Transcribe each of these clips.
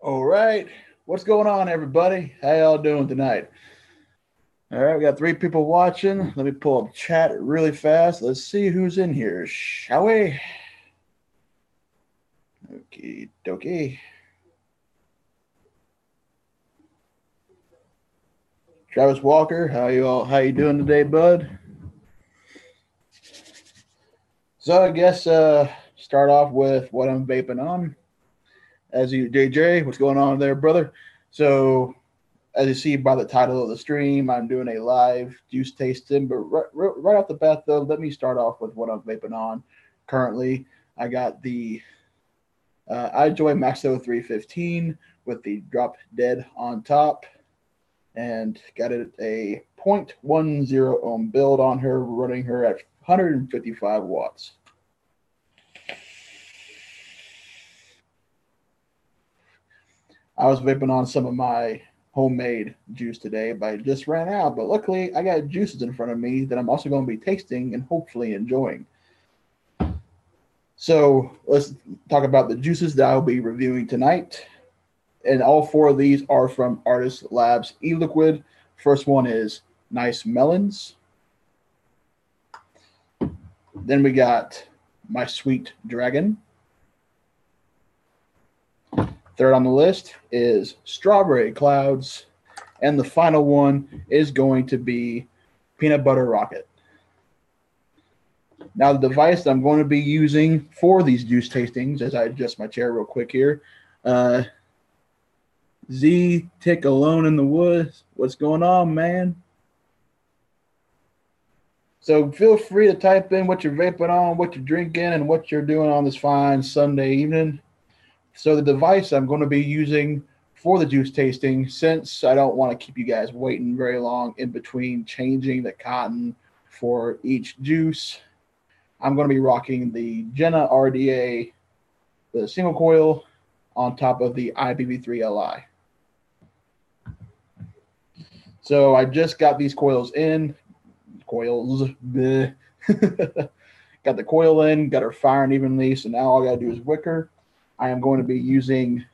All right. What's going on, everybody? How y'all doing tonight? All right, we got three people watching. Let me pull up chat really fast. Let's see who's in here, shall we? Okie dokie. Travis Walker, how you doing today, bud? So I guess start off with what I'm vaping on. As you JJ, what's going on there, brother? So as you see by the title of the stream, I'm doing a live juice tasting. But right off the bat, though, let me start off with what I'm vaping on. Currently, I got the iJoy Maxo 315 with the drop dead on top, and got it a 0.10 ohm build on her, running her at 155 watts. I was vaping on some of my homemade juice today, but I just ran out. But luckily, I got juices in front of me that I'm also going to be tasting and hopefully enjoying. So let's talk about the juices that I'll be reviewing tonight. And all four of these are from Artist Labs e-liquid. First one is Nice Melons. Then we got My Sweet Dragon. Third on the list is Strawberry Clouds. And the final one is going to be Peanut Butter Rocket. Now, the device that I'm going to be using for these juice tastings, as I adjust my chair real quick here, Z Tick Alone in the Woods. What's going on, man? So feel free to type in what you're vaping on, what you're drinking, and what you're doing on this fine Sunday evening. So the device I'm going to be using for the juice tasting, since I don't want to keep you guys waiting very long in between changing the cotton for each juice, I'm going to be rocking the Jenna RDA, the single coil, on top of the IBV3 Li. So I just got these coils in. Got the coil in, got her firing evenly. So now all I got to do is wick her. I am going to be using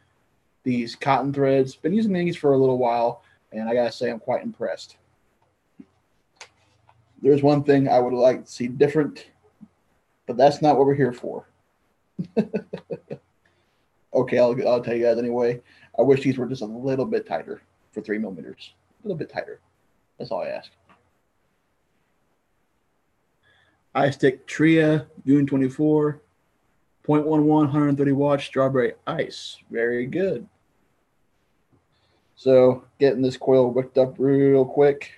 these cotton threads. Been using these for a little while, and I got to say I'm quite impressed. There's one thing I would like to see different, but that's not what we're here for. Okay, I'll tell you guys anyway. I wish these were just a little bit tighter for 3 millimeters. A little bit tighter. That's all I ask. iStick Tria Goon 24, 0.11, 130 watts strawberry ice. Very good. So getting this coil wicked up real quick.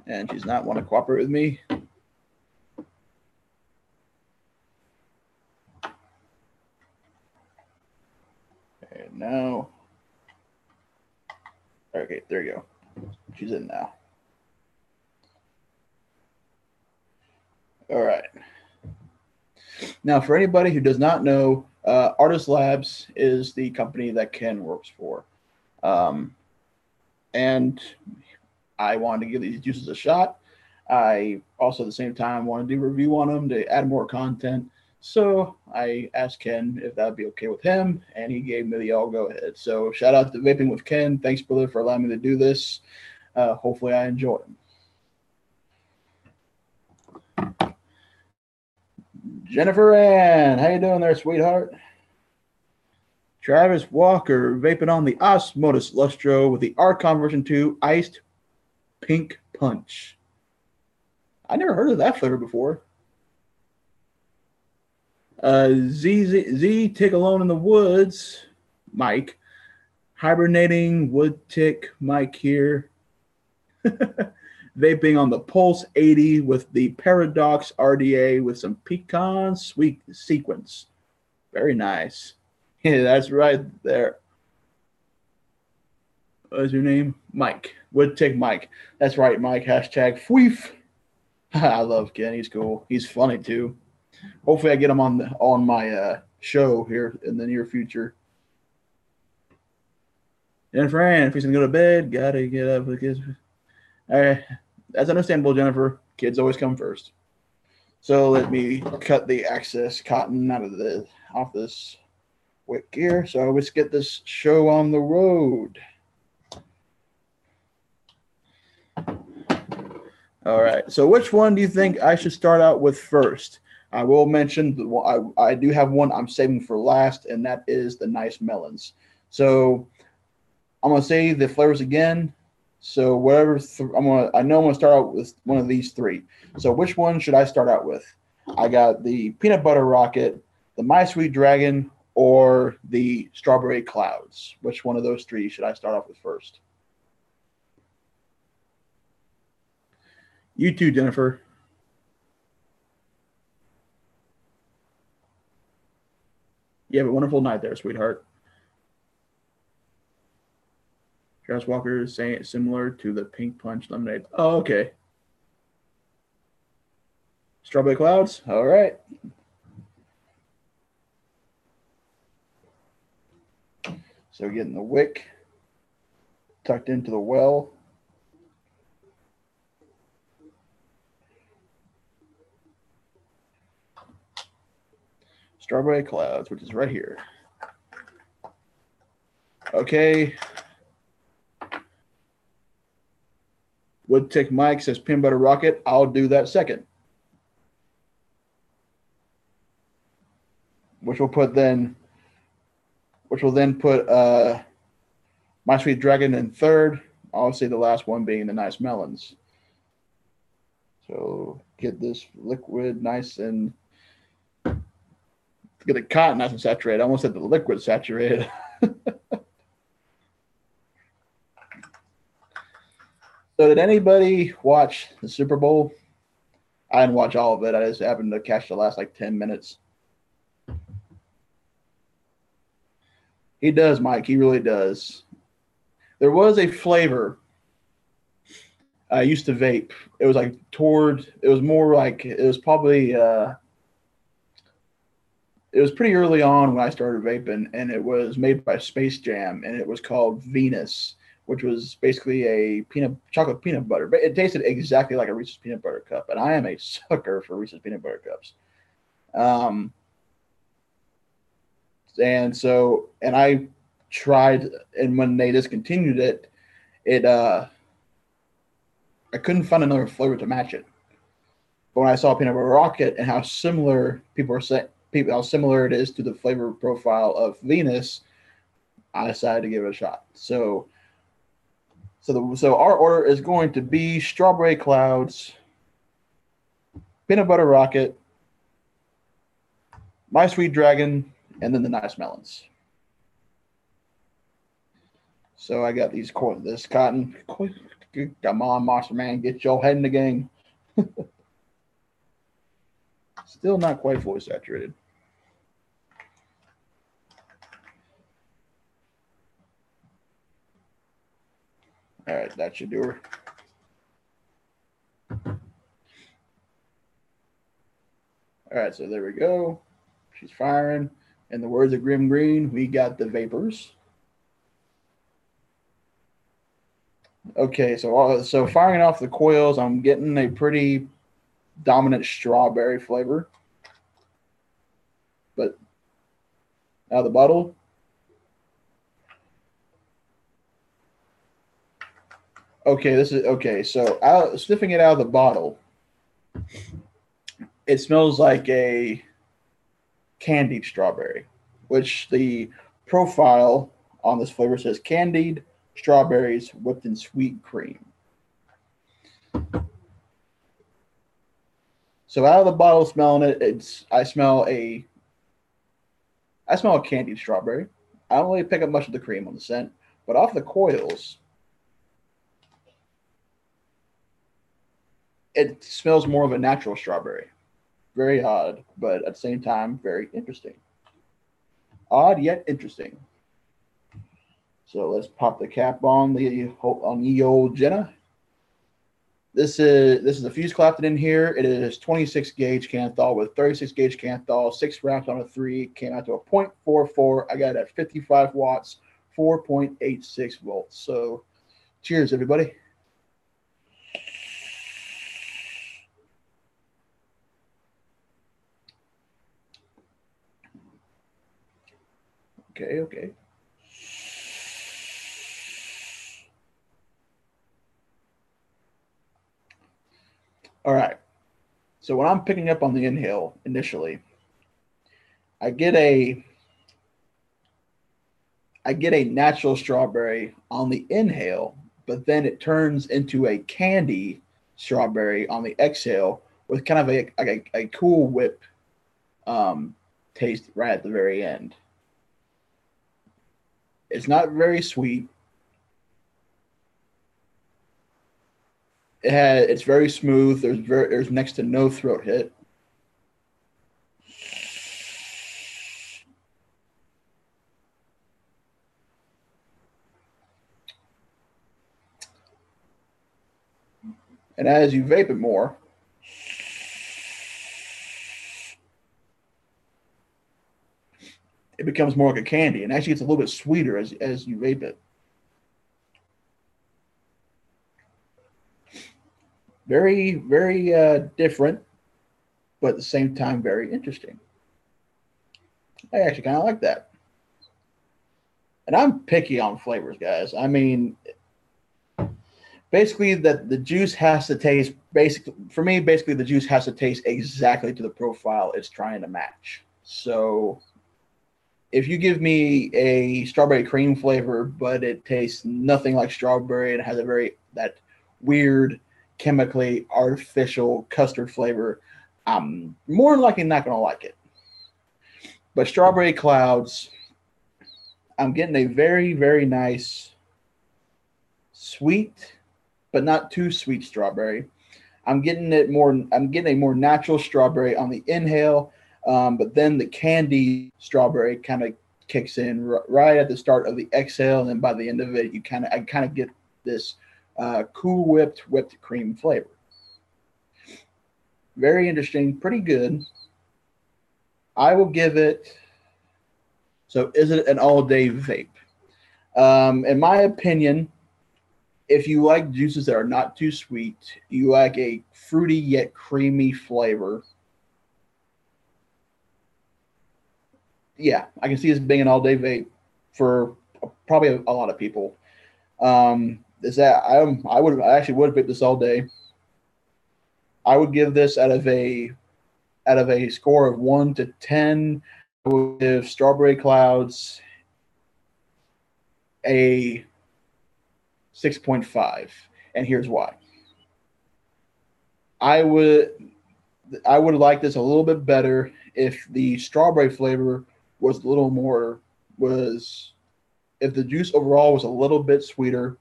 And she's not want to cooperate with me. And now, okay, there you go. She's in now. All right. Now, for anybody who does not know, Artist Labs is the company that Ken works for. And I wanted to give these juices a shot. I also, at the same time, wanted to do a review on them to add more content. So I asked Ken if that would be okay with him, and he gave me the all go ahead. So shout out to Vaping with Ken. Thanks, brother, for allowing me to do this. Hopefully I enjoy them. Jennifer Ann, how you doing there, sweetheart? Travis Walker, vaping on the Osmotis Lustro with the Archon version 2 Iced Pink Punch. I never heard of that flavor before. Z Tick Alone in the Woods, Mike. Hibernating Wood Tick, Mike here. Vaping on the Pulse 80 with the Paradox RDA with some pecan sweet sequence. Very nice. Yeah, that's right there. What's your name? Mike. Would Tick Mike. That's right, Mike. Hashtag Fweef. I love Ken. He's cool. He's funny too. Hopefully I get him on my show here in the near future. And Fran, if he's gonna go to bed, gotta get up with his That's understandable, Jennifer. Kids always come first. So let me cut the excess cotton out of off this wick here. So let's get this show on the road. All right. So which one do you think I should start out with first? I will mention I do have one I'm saving for last, and that is the nice melons. So I'm gonna say the flavors again. So whatever I know I'm gonna start out with one of these three. So which one should I start out with? I got the peanut butter rocket, the my sweet dragon, or the strawberry clouds. Which one of those three should I start off with first? You too, Jennifer. You have a wonderful night there, sweetheart. Travis Walker is saying it's similar to the Pink Punch Lemonade. Oh, okay. Strawberry clouds. All right. So getting the wick tucked into the well. Strawberry clouds, which is right here. Okay. Woodtick Mike says peanut butter rocket. I'll do that second. Which will then put my sweet dragon in third. Obviously, the last one being the nice melons. So get this liquid nice and get the cotton nice and saturated. I almost said the liquid saturated. So did anybody watch the Super Bowl? I didn't watch all of it. I just happened to catch the last like 10 minutes. He does, Mike. He really does. There was a flavor I used to vape. It was like it was more like, it was probably, it was pretty early on when I started vaping, and it was made by Space Jam, and it was called Venus, which was basically a chocolate peanut butter. But it tasted exactly like a Reese's peanut butter cup, and I am a sucker for Reese's peanut butter cups. And I tried, and when they discontinued it I couldn't find another flavor to match it. But when I saw peanut butter rocket and how similar how similar it is to the flavor profile of Venus, I decided to give it a shot. So our order is going to be strawberry clouds, peanut butter rocket, my sweet dragon, and then the nice melons. So I got this cotton. Come on, Monster Man, get your head in the game. Still not quite fully saturated. All right, that should do her. All right, so there we go. She's firing. In the words of Grim Green, we got the vapors. Okay, so firing off the coils, I'm getting a pretty dominant strawberry flavor. But out of the bottle. Okay, so sniffing it out of the bottle, it smells like a candied strawberry, which the profile on this flavor says candied strawberries whipped in sweet cream. So out of the bottle, smelling it, I smell a candied strawberry. I don't really pick up much of the cream on the scent, but off the coils, it smells more of a natural strawberry. Very odd, but at the same time, very interesting. Odd yet interesting. So let's pop the cap on the old Jenna. This is a fuse Clapton in here. It is 26 gauge Kanthal with 36 gauge Kanthal, 6 wraps on a 3. Came out to a 0.44. I got it at 55 watts, 4.86 volts. So cheers, everybody. Okay, okay. All right. So when I'm picking up on the inhale initially, I get a natural strawberry on the inhale, but then it turns into a candy strawberry on the exhale with kind of a Cool Whip um, taste right at the very end. It's not very sweet. It's very smooth. There's next to no throat hit. And as you vape it more, it becomes more like a candy, and actually it's a little bit sweeter as you vape it. Very, very different, but at the same time very interesting. I actually kind of like that. And I'm picky on flavors, guys. I mean, basically that the juice has to taste basically the juice has to taste exactly to the profile it's trying to match. So if you give me a strawberry cream flavor, but it tastes nothing like strawberry and has a very that weird chemically artificial custard flavor, I'm more than likely not going to like it. But strawberry clouds, I'm getting a very, very nice sweet, but not too sweet strawberry. I'm getting a more natural strawberry on the inhale, but then the candy strawberry kind of kicks in right at the start of the exhale, and then by the end of it, I kind of get this Cool whipped cream flavor. Very interesting, pretty good. I will give it. So, is it an all day vape? In my opinion, if you like juices that are not too sweet, you like a fruity yet creamy flavor. Yeah, I can see this being an all day vape for probably a lot of people. Is that I actually would vape this all day. I would give this out of a score of 1 to 10. I would give Strawberry Clouds a 6.5, and here's why. I would I would like this a little bit better if the strawberry flavor was a little more was if the juice overall was a little bit sweeter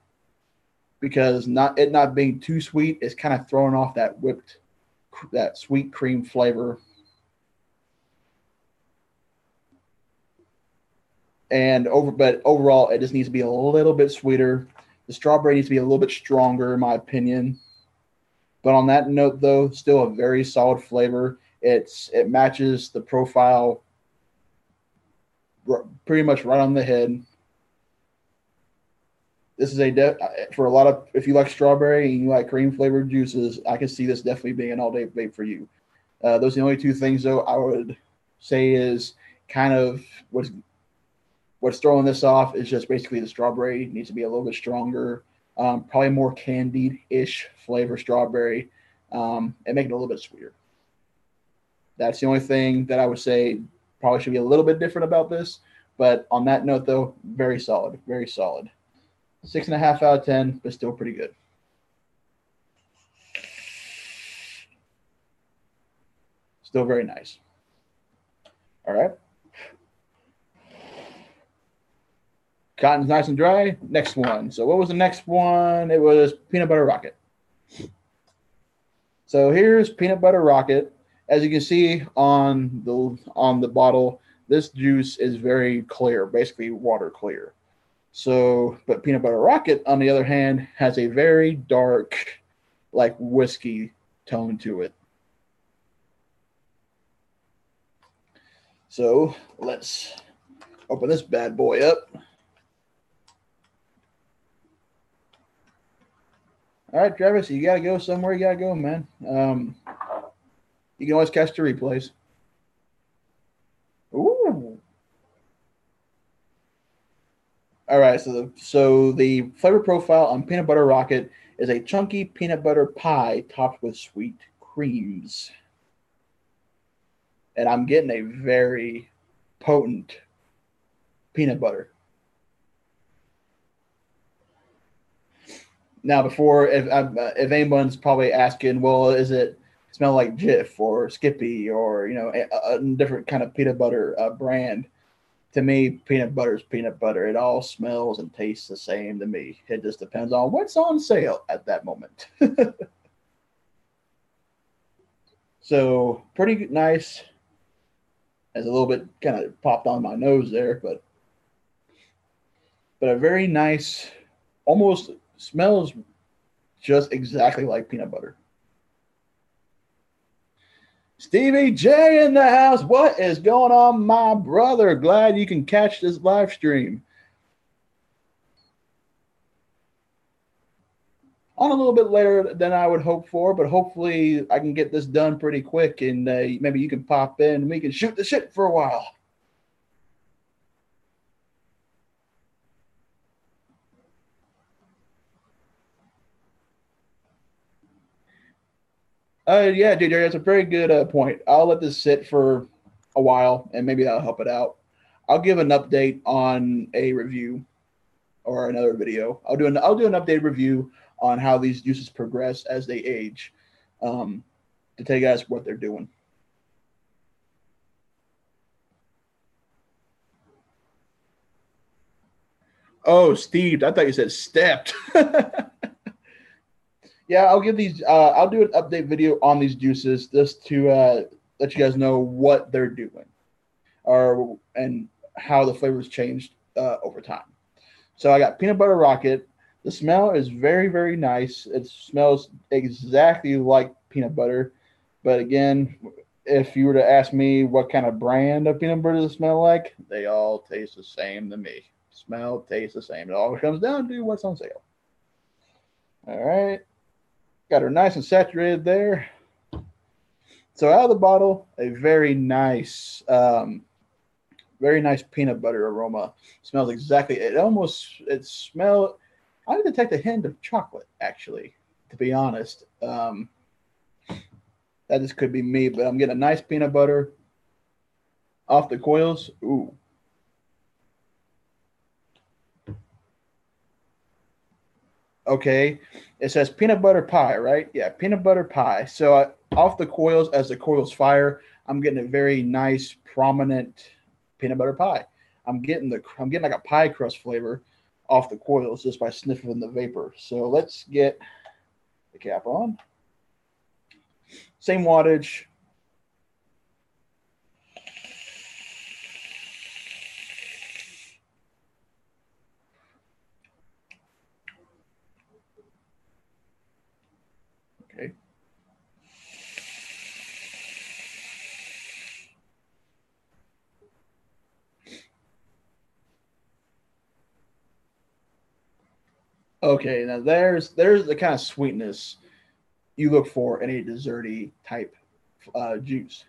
because not being too sweet is kind of throwing off that sweet cream flavor. But overall it just needs to be a little bit sweeter. The strawberry needs to be a little bit stronger in my opinion. But on that note, though, still a very solid flavor. It matches the profile pretty much right on the head. This is for a lot of if you like strawberry and you like cream flavored juices, I can see this definitely being an all day vape for you. Those are the only two things though I would say is kind of what's throwing this off is just basically the strawberry needs to be a little bit stronger, probably more candied ish flavor strawberry, and make it a little bit sweeter. That's the only thing that I would say probably should be a little bit different about this. But on that note, though, very solid, very solid. 6.5 out of 10, but still pretty good. Still very nice. All right. Cotton's nice and dry. Next one. So what was the next one? It was peanut butter rocket. So here's peanut butter rocket. As you can see on the bottle, this juice is very clear, basically water clear. So, but peanut butter rocket, on the other hand, has a very dark, like whiskey tone to it. So let's open this bad boy up. All right, Travis, you got to go somewhere. You got to go, man. You can always catch the replays. Ooh. All right, so the flavor profile on peanut butter rocket is a chunky peanut butter pie topped with sweet creams, and I'm getting a very potent peanut butter. Now, before if anyone's probably asking, well, is it smell like Jif or Skippy or a different kind of peanut butter brand? To me, peanut butter is peanut butter. It all smells and tastes the same to me. It just depends on what's on sale at that moment. So pretty nice. As a little bit kind of popped on my nose there, but a very nice, almost smells just exactly like peanut butter. Stevie J in the house. What is going on, my brother? Glad you can catch this live stream. On a little bit later than I would hope for, but hopefully I can get this done pretty quick and maybe you can pop in and we can shoot the shit for a while. Yeah, DJ, that's a very good point. I'll let this sit for a while and maybe that'll help it out. I'll give an update on a review or another video. I'll do an updated review on how these juices progress as they age, to tell you guys what they're doing. Oh, Steve, I thought you said stepped. Yeah, I'll give these. I'll do an update video on these juices just to let you guys know what they're doing, or and how the flavors changed over time. So I got peanut butter rocket. The smell is very, very nice. It smells exactly like peanut butter. But again, if you were to ask me what kind of brand of peanut butter does it smell like, they all taste the same to me. Smell, taste the same. It all comes down to what's on sale. All right. Got her nice and saturated there. So out of the bottle, a very nice peanut butter aroma. Smells exactly. It smell. I detect a hint of chocolate, actually. To be honest, that just could be me, but I'm getting a nice peanut butter off the coils. Ooh. Okay, it says peanut butter pie, right? Yeah, peanut butter pie. So off the coils, as the coils fire, I'm getting a very nice, prominent peanut butter pie. I'm getting like a pie crust flavor off the coils just by sniffing the vapor. So let's get the cap on. Same wattage. Okay. Okay, now there's the kind of sweetness you look for in a desserty type juice.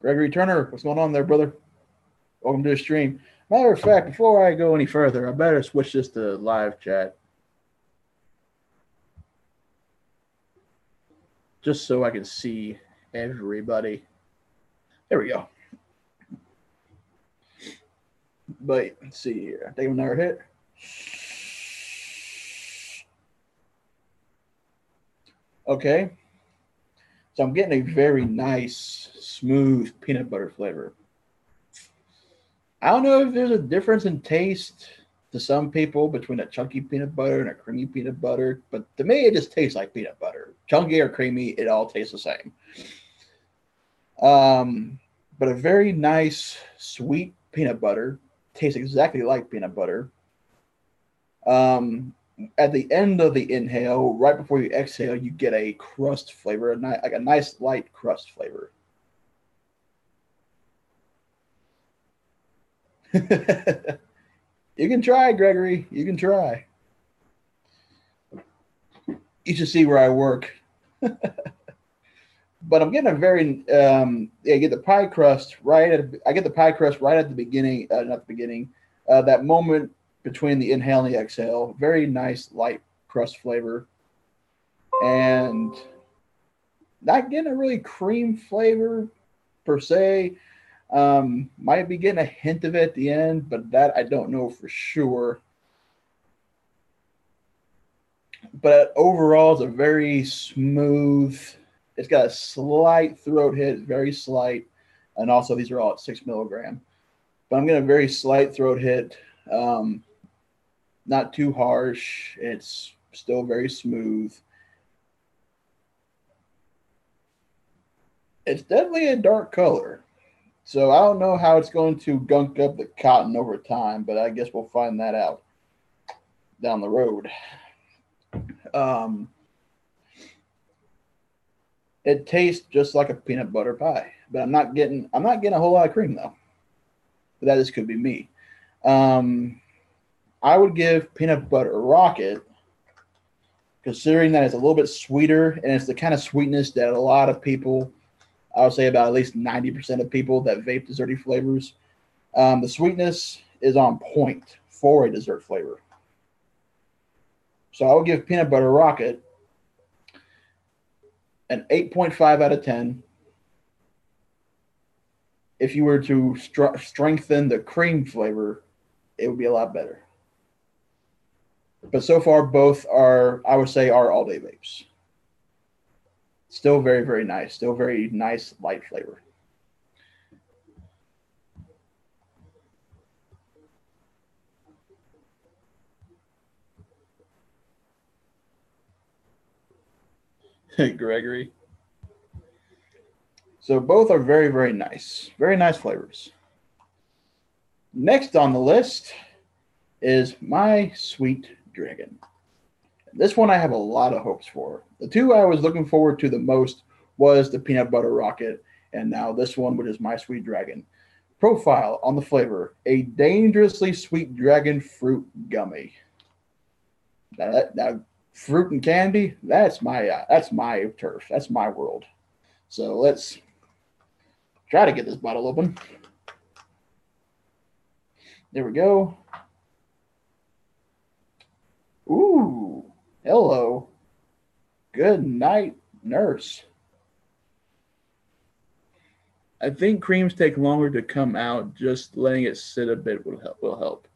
Gregory Turner, what's going on there, brother? Welcome to the stream. Matter of fact, before I go any further, I better switch this to live chat just so I can see everybody. There we go. But let's see here. Take another hit. Okay. So I'm getting a very nice, smooth peanut butter flavor. I don't know if there's a difference in taste to some people between a chunky peanut butter and a creamy peanut butter, but to me, it just tastes like peanut butter. Chunky or creamy, it all tastes the same. But a very nice, sweet peanut butter tastes exactly like peanut butter. Um, at the end of the inhale, right before you exhale, you get a crust flavor, like a nice light crust flavor. You can try, Gregory. You can try. You should see where I work. but I'm getting a very yeah, I get the pie crust right at I get the pie crust right at the beginning, not the beginning, that moment between the inhale and the exhale. Very nice light crust flavor, and not getting a really cream flavor per se. Might be getting a hint of it at the end, but that I don't know for sure. But overall, it's a very smooth. It's got a slight throat hit, very slight, and also these are all at 6 milligram. But I'm getting a very slight throat hit, um, not too harsh. It's still very smooth. It's definitely a dark color, so I don't know how it's going to gunk up the cotton over time, but I guess we'll find that out down the road. Um, it tastes just like a peanut butter pie, but I'm not getting a whole lot of cream though. But that just could be me. Um, I would give peanut butter rocket, considering that it's a little bit sweeter and it's the kind of sweetness that a lot of people, I would say about at least 90% of people that vape desserty flavors, the sweetness is on point for a dessert flavor. So I would give peanut butter rocket an 8.5 out of 10. If you were to strengthen the cream flavor, it would be a lot better. But so far, both are, I would say, are all day vapes. Still very, very nice. Still very nice, light flavor. Gregory. So both are very, very nice. Very nice flavors. Next on the list is My Sweet Dragon. This one I have a lot of hopes for. The two I was looking forward to the most was the peanut butter rocket, and now this one, which is My Sweet Dragon. Profile on the flavor: a dangerously sweet dragon fruit gummy. Now fruit and candy, that's my turf. That's my world. So let's try to get this bottle open. There we go. Ooh, hello. Good night, nurse. I think creams take longer to come out. Just letting it sit a bit will help. Will help.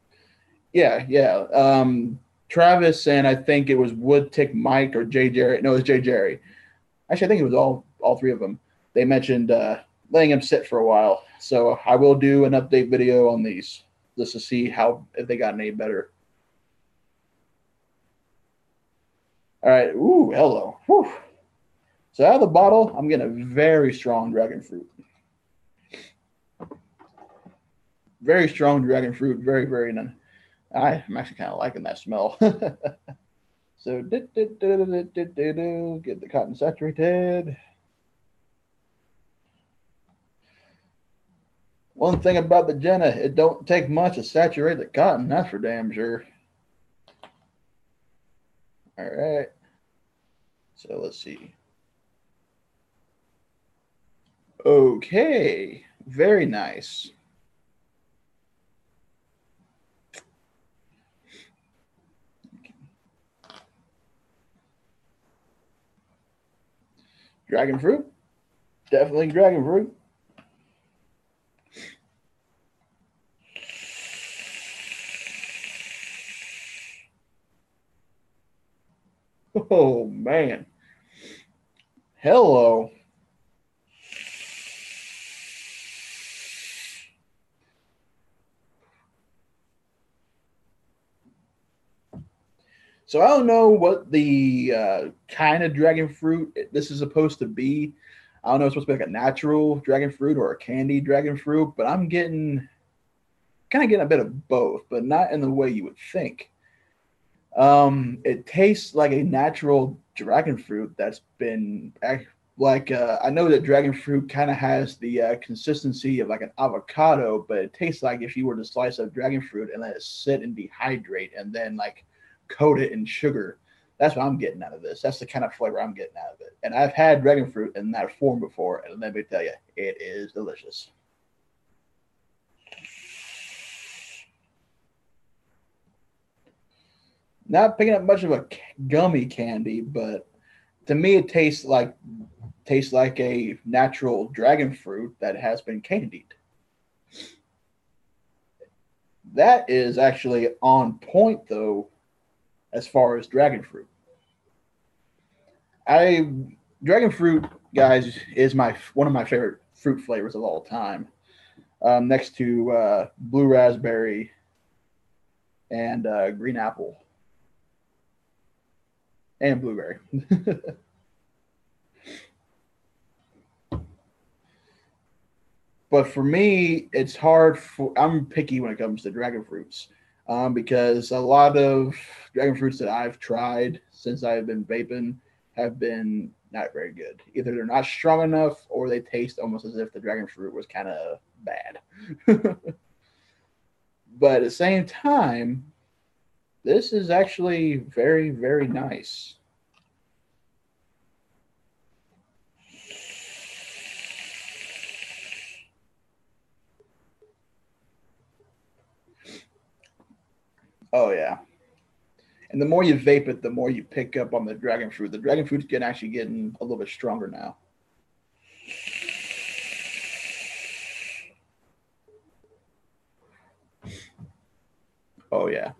Yeah, yeah. Travis and I think it was Wood Tick Mike or Jay Jerry. No, it was Jay Jerry. Actually, I think it was all three of them. They mentioned letting them sit for a while. So I will do an update video on these just to see how if they got any better. All right. Ooh, hello. Whew. So out of the bottle, I'm getting a very strong dragon fruit. Very strong dragon fruit. Very, very. I'm actually kind of liking that smell. So get the cotton saturated. One thing about the Jenna, it don't take much to saturate the cotton. That's for damn sure. All right. So let's see. Okay. Very nice. Dragon fruit. Definitely dragon fruit. Oh, man. Hello. So I don't know what the kind of dragon fruit this is supposed to be. I don't know if it's supposed to be like a natural dragon fruit or a candy dragon fruit, but I'm getting kind of getting a bit of both, but not in the way you would think. It tastes like a natural dragon fruit that's been like I know that dragon fruit kind of has the consistency of like an avocado, but it tastes like if you were to slice up dragon fruit and let it sit and dehydrate and then like coat it in sugar. That's what I'm getting out of this. That's the kind of flavor I'm getting out of it. And I've had dragon fruit in that form before, and let me tell you, it is delicious. Not picking up much of a gummy candy, but to me, it tastes like a natural dragon fruit that has been candied. That is actually on point, though, as far as dragon fruit. I Dragon fruit, guys, is my one of my favorite fruit flavors of all time. Next to blue raspberry and green apple and blueberry. But for me, it's hard. I'm picky when it comes to dragon fruits because a lot of dragon fruits that I've tried since I've been vaping have been not very good. Either they're not strong enough or they taste almost as if the dragon fruit was kind of bad. But at the same time, this is actually very, very nice. Oh, yeah. And the more you vape it, the more you pick up on the dragon fruit. The dragon fruit's getting actually getting a little bit stronger now. Oh yeah,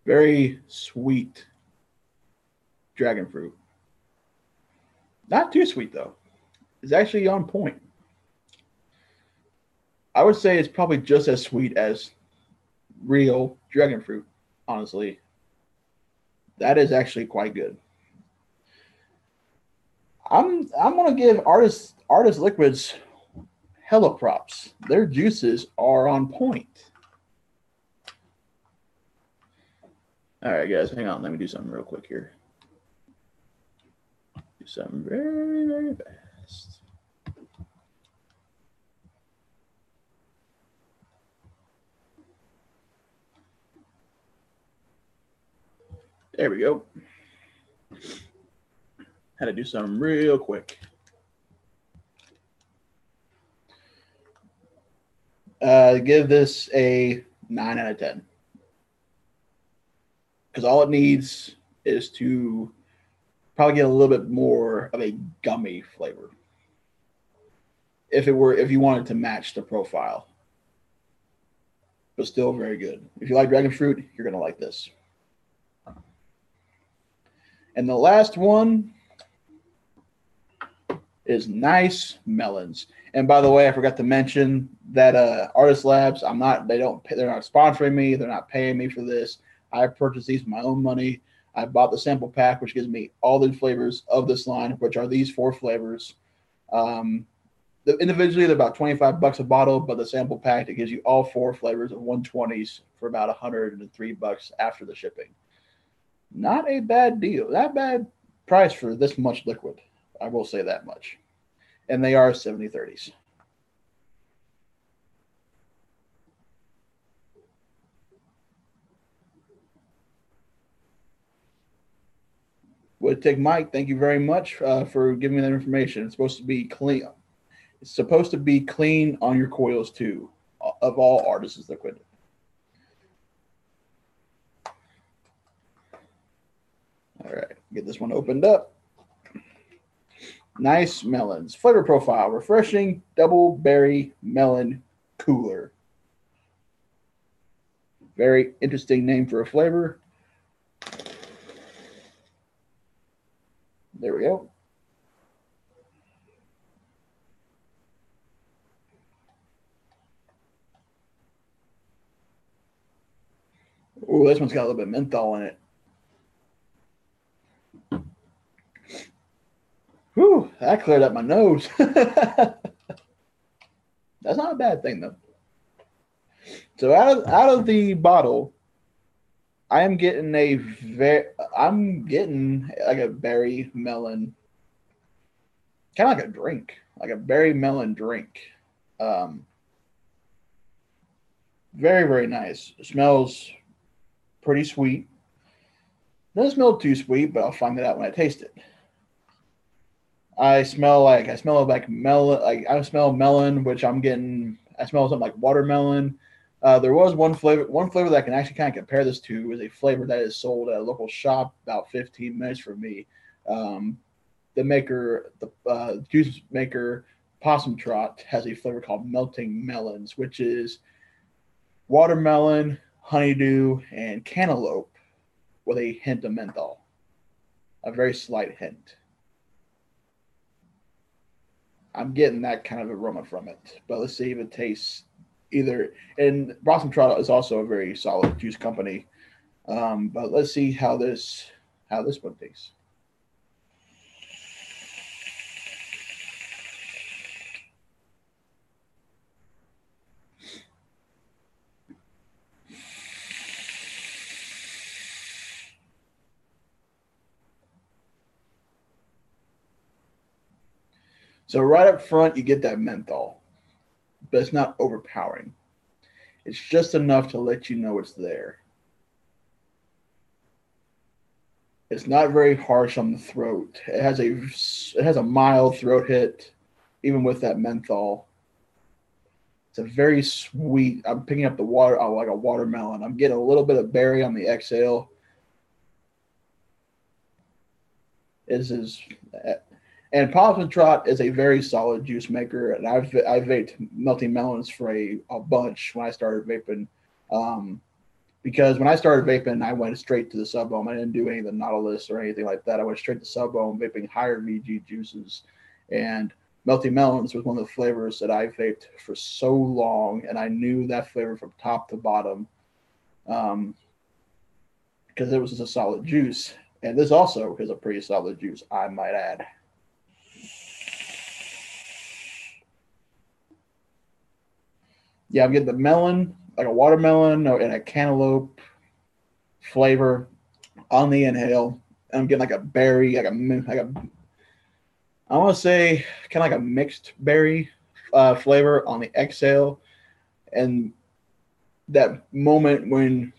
very sweet dragon fruit. Not too sweet though. It's actually on point. I would say it's probably just as sweet as real dragon fruit. Honestly, that is actually quite good. I'm gonna give artist liquids hella props. Their juices are on point. All right, guys, hang on. Let me do something real quick here. Do something very, very fast. There we go. Had to do something real quick. Give this a 9 out of 10. Because all it needs is to probably get a little bit more of a gummy flavor. If you wanted to match the profile, but still very good. If you like dragon fruit, you're gonna like this. And the last one is Nice Melons. And by the way, I forgot to mention that Artist Labs, they're not sponsoring me, they're not paying me for this. I purchased these with my own money. I bought the sample pack, which gives me all the flavors of this line, which are these 4 flavors. Um, Individually, they're about $25 a bottle, but the sample pack, it gives you all 4 flavors of 120s for about $103 after the shipping. Not a bad deal. Not bad price for this much liquid. I will say that much. And they are 70/30s. Would take Mike. Thank you very much for giving me that information. It's supposed to be clean. It's supposed to be clean on your coils too, of all artists liquid. All right, get this one opened up. Nice melons. Flavor profile: refreshing double berry melon cooler. Very interesting name for a flavor. There we go. Oh, this one's got a little bit of menthol in it. Whew, that cleared up my nose. That's not a bad thing though. So out of the bottle, I'm getting like a berry melon, kind of like a drink, like a berry melon drink. Um, Very, very nice. It smells pretty sweet. Doesn't smell too sweet, but I'll find it out when I taste it. I smell like melon. Like I smell melon, which I'm getting. I smell something like watermelon. There was one flavor that I can actually kind of compare this to is a flavor that is sold at a local shop about 15 minutes from me. Um, the juice maker, Possum Trot, has a flavor called Melting Melons, which is watermelon, honeydew, and cantaloupe with a hint of menthol, a very slight hint. I'm getting that kind of aroma from it. But let's see if it tastes either. And Boston Trot is also a very solid juice company. But let's see how this one tastes. So right up front, you get that menthol, but it's not overpowering. It's just enough to let you know it's there. It's not very harsh on the throat. It has a mild throat hit, even with that menthol. It's a very sweet. I'm picking up the water like a watermelon. I'm getting a little bit of berry on the exhale. Is and Possum Trot is a very solid juice maker, and I've vaped melting melons for a bunch when I started vaping. Um, because when I started vaping, I went straight to the sub ohm. I didn't do any of the Nautilus or anything like that. I went straight to sub ohm, vaping higher VG juices, and melting melons was one of the flavors that I vaped for so long, and I knew that flavor from top to bottom, um, because it was just a solid juice. And this also is a pretty solid juice, I might add. Yeah, I'm getting the melon, like a watermelon and a cantaloupe flavor on the inhale. I'm getting like a berry, I want to say kind of like a mixed berry flavor on the exhale, and that moment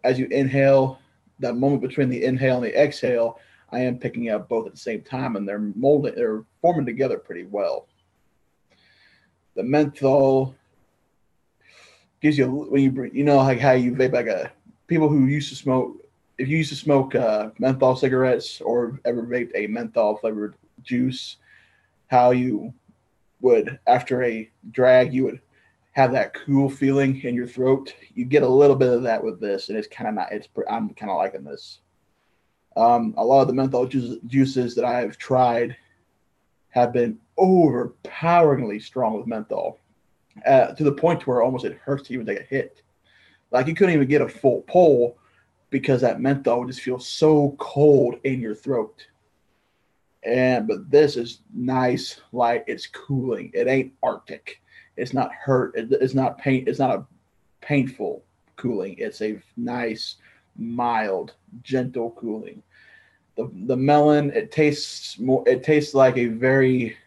as you inhale, that moment between the inhale and the exhale, I am picking up both at the same time, and they're forming together pretty well. The menthol gives you when you know like how you vape like a people who used to smoke. If you used to smoke menthol cigarettes or ever vaped a menthol flavored juice, how you would after a drag you would have that cool feeling in your throat. You get a little bit of that with this, and it's kind of not. I'm kind of liking this. A lot of the menthol juices that I have tried have been overpoweringly strong with menthol, to the point where almost it hurts to even take a hit. Like you couldn't even get a full pull because that menthol just feels so cold in your throat. But this is nice, light. It's cooling. It ain't Arctic. It's not hurt. It's not pain. It's not a painful cooling. It's a nice, mild, gentle cooling. The melon, it tastes more. It tastes like a very.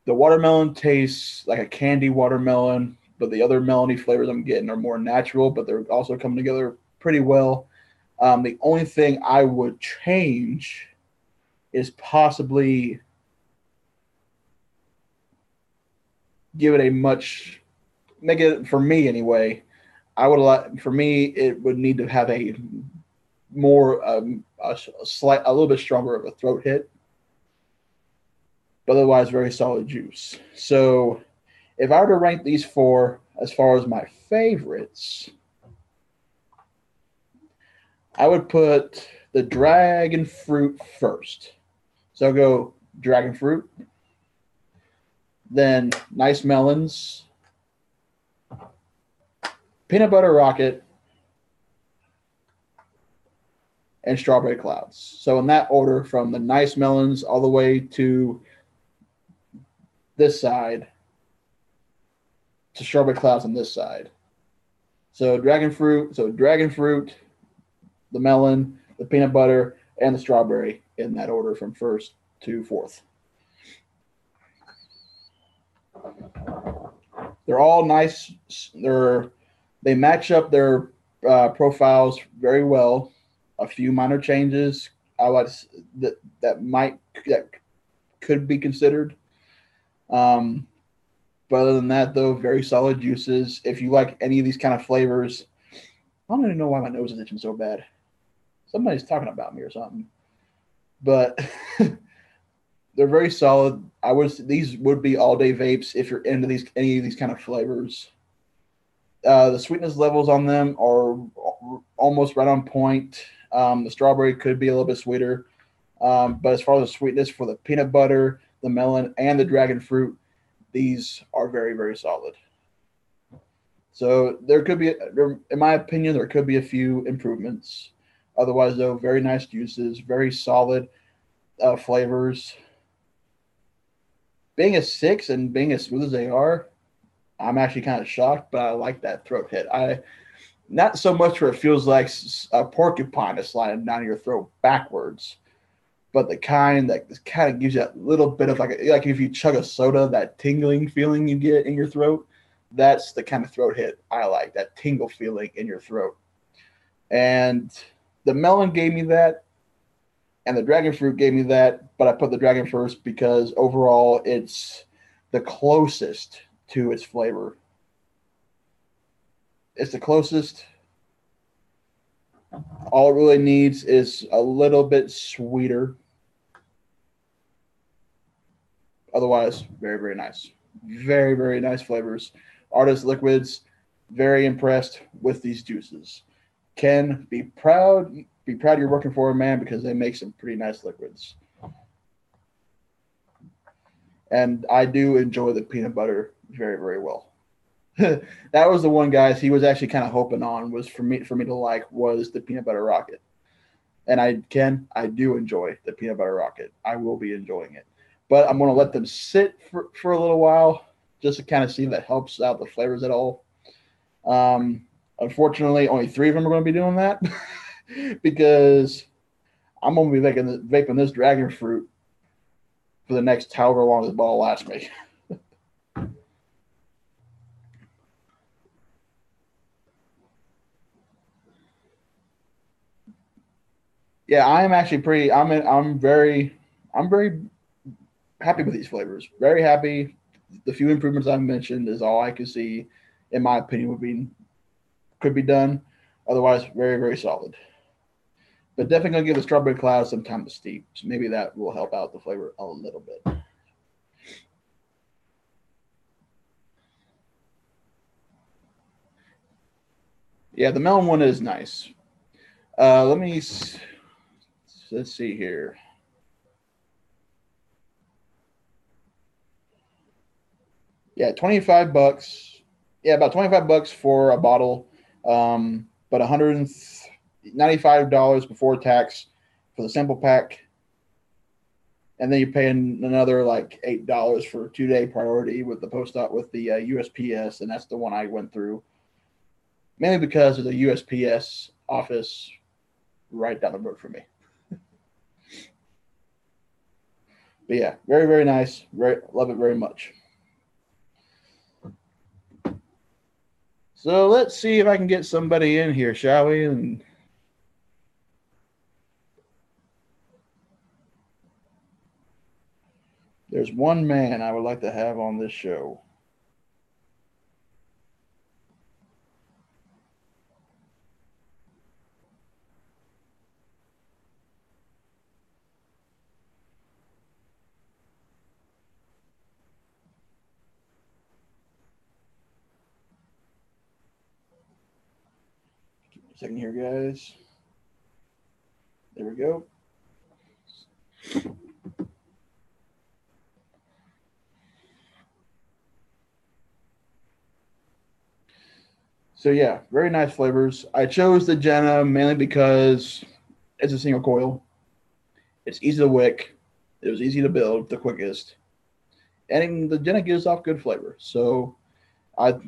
The watermelon tastes like a candy watermelon, but the other melony flavors I'm getting are more natural, but they're also coming together pretty well. The only thing I would change is possibly give it a much make it for me anyway. I would like for me it would need to have a more a little bit stronger of a throat hit, but otherwise very solid juice. So if I were to rank these four as far as my favorites, I would put the dragon fruit first. So I'll go dragon fruit, then nice melons, peanut butter rocket, and strawberry clouds. So in that order, from the nice melons all the way to this side to strawberry clouds on this side. So dragon fruit, the melon, the peanut butter, and the strawberry in that order from first to fourth. They're all nice. They match up their profiles very well. a few minor changes I like that could be considered. Um, but other than that, though, very solid juices. If you like any of these kind of flavors, I don't even know why my nose is itching so bad. Somebody's talking about me or something. But they're very solid. These would be all day vapes if you're into these any of these kind of flavors. The sweetness levels on them are almost right on point. The strawberry could be a little bit sweeter, but as far as the sweetness for the peanut butter, the melon, and the dragon fruit, these are very, very solid. So there could be, in my opinion, there could be a few improvements. Otherwise, though, very nice juices, very solid flavors. Being a 6 and being as smooth as they are, I'm actually kind of shocked, but I like that throat hit. I not so much where it feels like a porcupine is sliding down your throat backwards, but the kind that kind of gives you that little bit of like if you chug a soda, that tingling feeling you get in your throat. That's the kind of throat hit I like. That tingle feeling in your throat, and the melon gave me that, and the dragon fruit gave me that. But I put the dragon first because overall it's the closest to its flavor. It's the closest. All it really needs is a little bit sweeter. Otherwise, very, very nice. Very, very nice flavors. Artist Liquids, very impressed with these juices. Ken, be proud. Be proud you're working for a man because they make some pretty nice liquids. And I do enjoy the peanut butter very, very well. That was the one, guys, he was actually kind of hoping on was for me to like was the peanut butter rocket. And I do enjoy the peanut butter rocket. I will be enjoying it. But I'm going to let them sit for a little while just to kind of see if that helps out the flavors at all. Unfortunately, only 3 of them are going to be doing that because I'm going to be vaping this dragon fruit for the next however long this bottle lasts me. Yeah, I am actually pretty. I'm very happy with these flavors. Very happy. The few improvements I've mentioned is all I can see, in my opinion, could be done. Otherwise, very, very solid. But definitely gonna give the strawberry cloud some time to steep. So maybe that will help out the flavor a little bit. Yeah, the melon one is nice. Let's see here. Yeah, $25. Yeah, about $25 for a bottle. But $195 before tax for the sample pack, and then you're paying another like $8 for 2-day priority with the post op with the USPS, and that's the one I went through mainly because there's a USPS office right down the road from me. But yeah, very, very nice. Love it very much. So let's see if I can get somebody in here, shall we? And there's one man I would like to have on this show. Give me a second here, guys. There we go. So yeah, very nice flavors. I chose the Jenna mainly because it's a single coil. It's easy to wick. It was easy to build, the quickest, and the Jenna gives off good flavor. So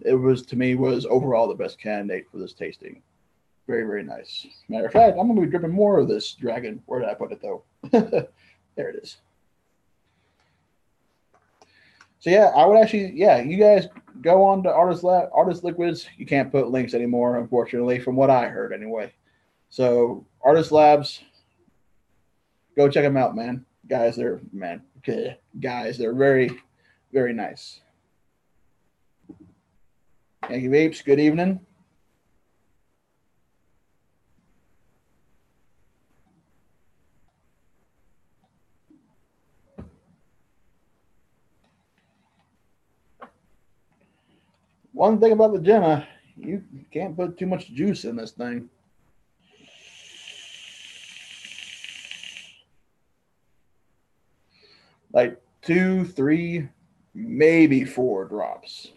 it was to me was overall the best candidate for this tasting. Very, very nice. Matter of fact, I'm gonna be dripping more of this dragon. Where did I put it though? There it is. So yeah, I would actually, yeah, you guys go on to Artist Liquids. You can't put links anymore, unfortunately, from what I heard anyway. So Artist Labs. Go check them out, man. Guys, they're very, very nice. Yankee Vapes, good evening. One thing about the Jenna, you can't put too much juice in this thing. Like 2, 3, maybe 4 drops.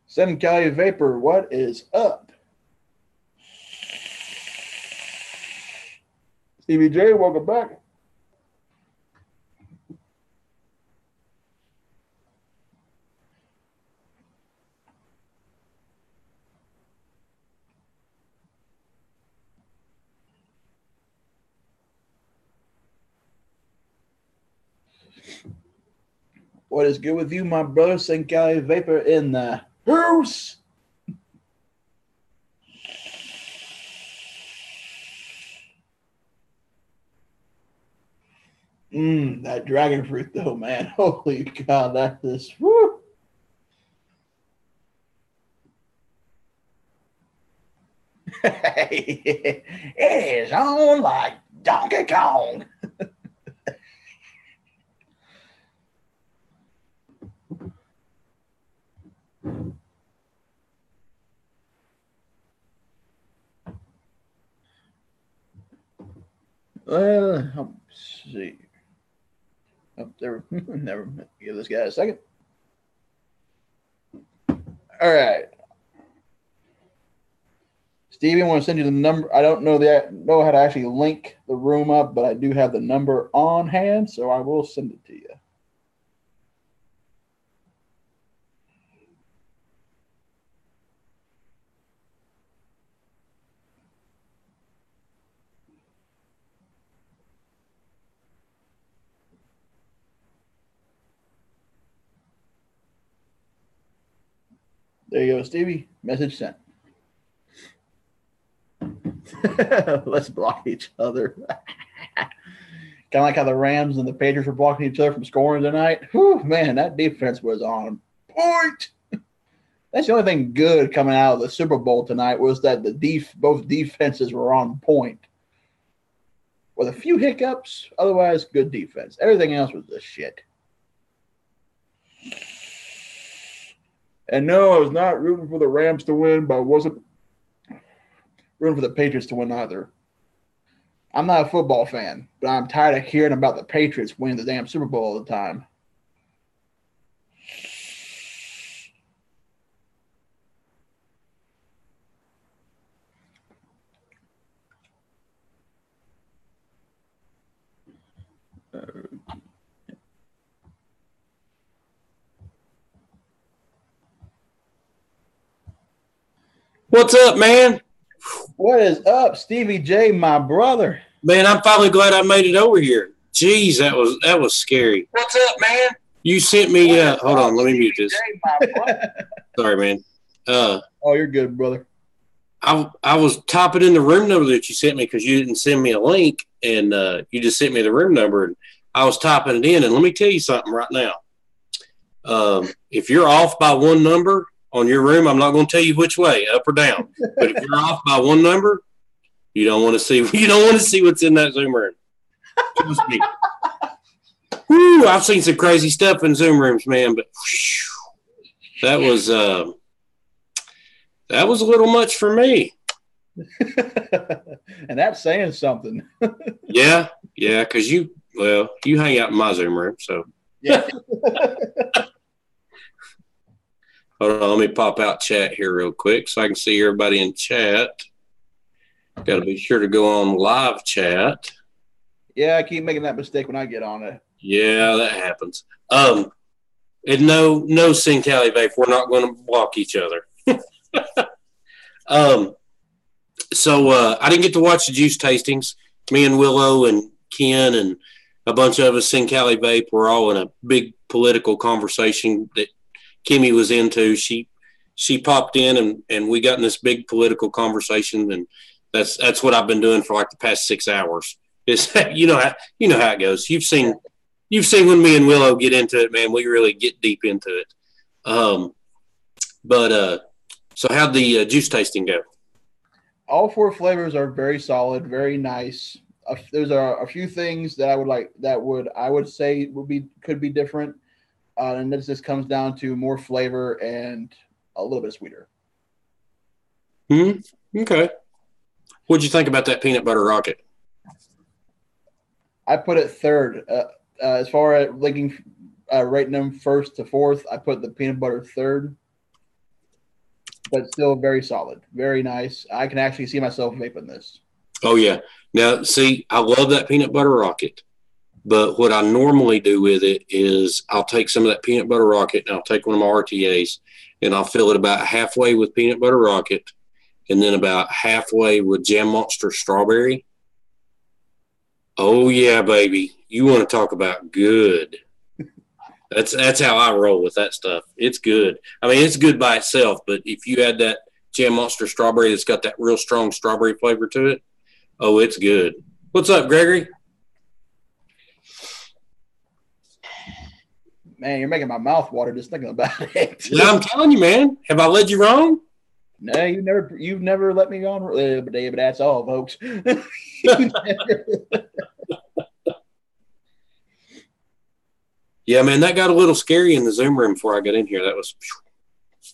Sen Cali Vapor, what is up? Stevie J, welcome back. What is good with you, my brother? Sen Cali Vapor in the house. That dragon fruit, though, man. Holy God, that is woo. It is on like Donkey Kong. Let's see. Oh, there. Never give this guy a second. All right. Stevie, I want to send you the number. I don't know how to actually link the room up, but I do have the number on hand, so I will send it to you. There you go, Stevie. Message sent. Let's block each other. Kind of like how the Rams and the Patriots were blocking each other from scoring tonight. Whew, man, that defense was on point. That's the only thing good coming out of the Super Bowl tonight was that both defenses were on point. With a few hiccups, otherwise good defense. Everything else was just shit. And no, I was not rooting for the Rams to win, but I wasn't rooting for the Patriots to win either. I'm not a football fan, but I'm tired of hearing about the Patriots winning the damn Super Bowl all the time. What's up, man? What is up, Stevie J, my brother? Man, I'm finally glad I made it over here. Jeez, that was scary. What's up, man? You sent me. Hold on, let me mute this. Sorry, man. Oh, you're good, brother. I was typing in the room number that you sent me because you didn't send me a link, and you just sent me the room number, and I was typing it in. And let me tell you something right now. If you're off by one number on your room, I'm not going to tell you which way, up or down. But if you're off by one number, you don't want to see what's in that Zoom room. Trust me. Whew, I've seen some crazy stuff in Zoom rooms, man. But whew, that was a little much for me. And that's saying something. Yeah, because you hang out in my Zoom room, so yeah. Hold on, let me pop out chat here real quick so I can see everybody in chat. Got to be sure to go on live chat. Yeah, I keep making that mistake when I get on it. Yeah, that happens. And no Sen Cali Vape, we're not going to block each other. So I didn't get to watch the juice tastings. Me and Willow and Ken and a bunch of us Sen Cali Vape were all in a big political conversation that Kimmy was into. She she popped in and we got in this big political conversation, and that's what I've been doing for like the past 6 hours. Is you know how it goes. You've seen when me and Willow get into it, man. We really get deep into it. But so how'd the juice tasting go? All four flavors are very solid, very nice. There's a few things that I would say could be different, and this just comes down to more flavor and a little bit sweeter. Okay. What'd you think about that peanut butter rocket? I put it third. As far as rating them first to fourth, I put the peanut butter third, but still very solid, very nice. I can actually see myself vaping this. Oh yeah. Now, see, I love that peanut butter rocket, but what I normally do with it is I'll take some of that peanut butter rocket and I'll take one of my RTAs and I'll fill it about halfway with peanut butter rocket and then about halfway with Jam Monster strawberry. Oh yeah, baby. You want to talk about good. That's how I roll with that stuff. It's good. I mean, it's good by itself, but if you add that Jam Monster strawberry that's got that real strong strawberry flavor to it, oh, it's good. What's up, Gregory? Man, you're making my mouth water just thinking about it. Yeah, I'm telling you, man. Have I led you wrong? No, you've never let me go on. But that's all, folks. Yeah, man, that got a little scary in the Zoom room before I got in here. That was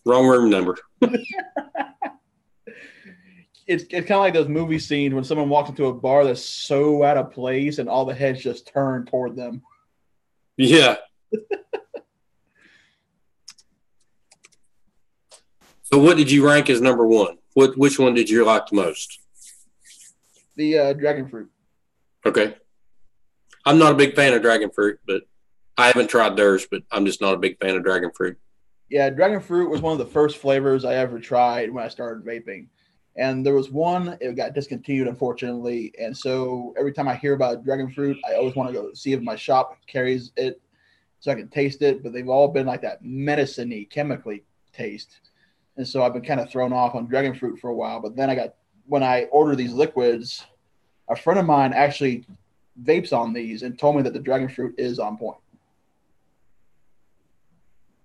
wrong room number. It's kind of like those movie scenes when someone walks into a bar that's so out of place and all the heads just turn toward them. Yeah. So what did you rank as number one? Which one did you like the most? The dragon fruit. Okay. I'm not a big fan of dragon fruit, but I haven't tried theirs, but I'm just not a big fan of dragon fruit. Yeah, dragon fruit was one of the first flavors I ever tried when I started vaping. And there was one, it got discontinued, unfortunately. And so every time I hear about dragon fruit, I always want to go see if my shop carries it so I can taste it. But they've all been like that medicine-y, chemically taste. And so I've been kind of thrown off on dragon fruit for a while. But then when I order these liquids, a friend of mine actually vapes on these and told me that the dragon fruit is on point.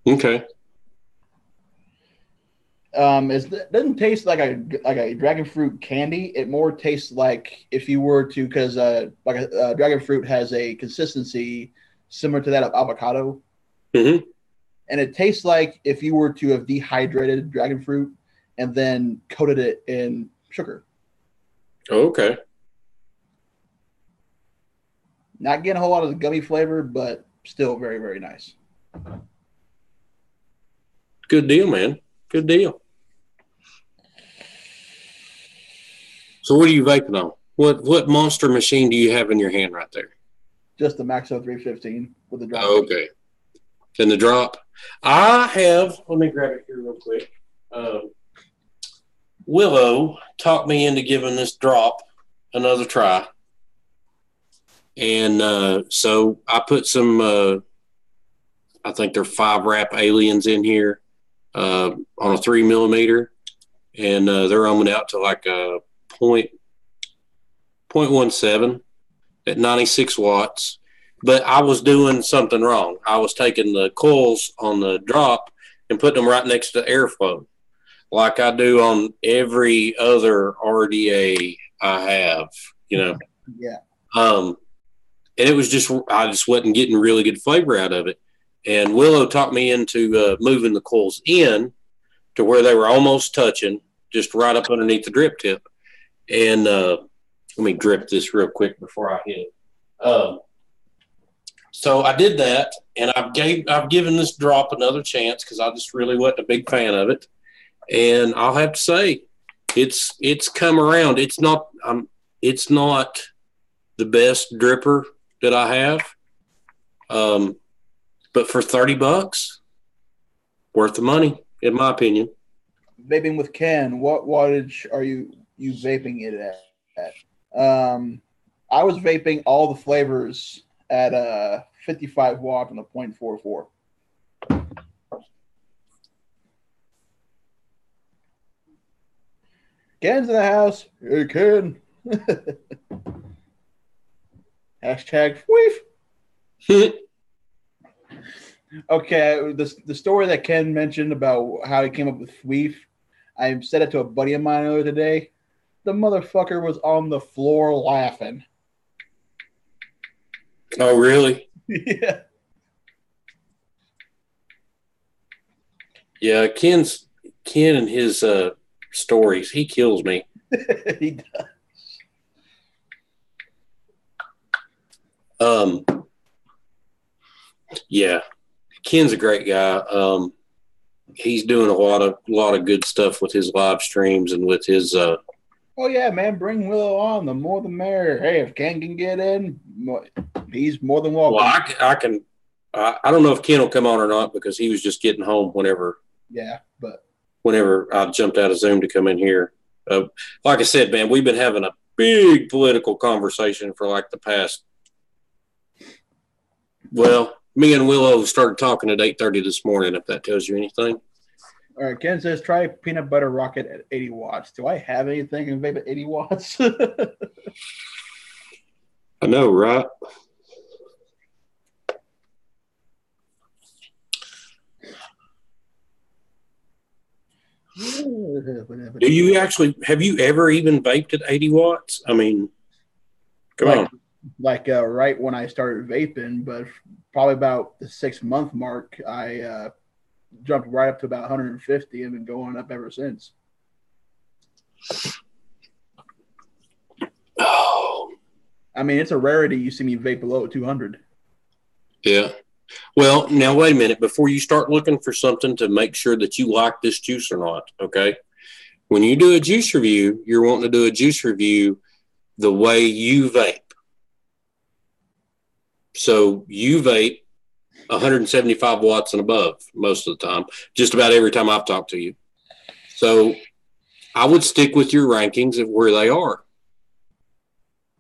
Okay. It doesn't taste like a dragon fruit candy. It more tastes like if you were to, because dragon fruit has a consistency similar to that of avocado. Mm-hmm. And it tastes like if you were to have dehydrated dragon fruit and then coated it in sugar. Oh, okay. Not getting a whole lot of the gummy flavor, but still very, very nice. Good deal, man. Good deal. So what are you vaping on? What monster machine do you have in your hand right there? Just the Maxo 315 with the drop. Okay. And the drop? I have, let me grab it here real quick. Willow talked me into giving this drop another try. And so I put some, I think they're 5-wrap aliens in here on a 3mm. And they're ohming out to like a 0.17 at 96 watts. But I was doing something wrong. I was taking the coils on the drop and putting them right next to airflow, like I do on every other RDA I have, you know. Yeah. And it was I just wasn't getting really good flavor out of it. And Willow talked me into moving the coils in to where they were almost touching, just right up underneath the drip tip. And let me drip this real quick before I hit it. So I did that, and I've given this drop another chance because I just really wasn't a big fan of it. And I'll have to say, it's come around. It's not the best dripper that I have, but for $30, worth the money, in my opinion. Vaping with Ken, what wattage are you vaping it at? I was vaping all the flavors at 55 watt on the 0.44. Ken's in the house. Hey, Ken. Hashtag Weef. Okay, the story that Ken mentioned about how he came up with Weef, I said it to a buddy of mine earlier today. The motherfucker was on the floor laughing. Oh, really? Yeah. Yeah, Ken and his stories, he kills me. He does. Yeah, Ken's a great guy. He's doing a lot of good stuff with his live streams and with his. Oh yeah, man! Bring Willow on. The more the merrier. Hey, if Ken can get in, he's more than welcome. Well, I can. I don't know if Ken will come on or not because he was just getting home whenever. Yeah, but whenever I jumped out of Zoom to come in here, like I said, man, we've been having a big political conversation for like the past. Well, me and Willow started talking at 8:30 this morning. If that tells you anything. All right, Ken says try peanut butter rocket at 80 watts. Do I have anything in vape at 80 watts? I know, right? Do you actually have you ever even vaped at 80 watts? I mean, come on. Like right when I started vaping, but probably about the 6-month mark, I jumped right up to about 150 and been going up ever since. Oh, I mean, it's a rarity you see me vape below 200. Yeah. Well, now wait a minute. Before you start looking for something to make sure that you like this juice or not, okay? When you do a juice review, you're wanting to do a juice review the way you vape. So you vape 175 watts and above most of the time, just about every time I've talked to you. So I would stick with your rankings of where they are.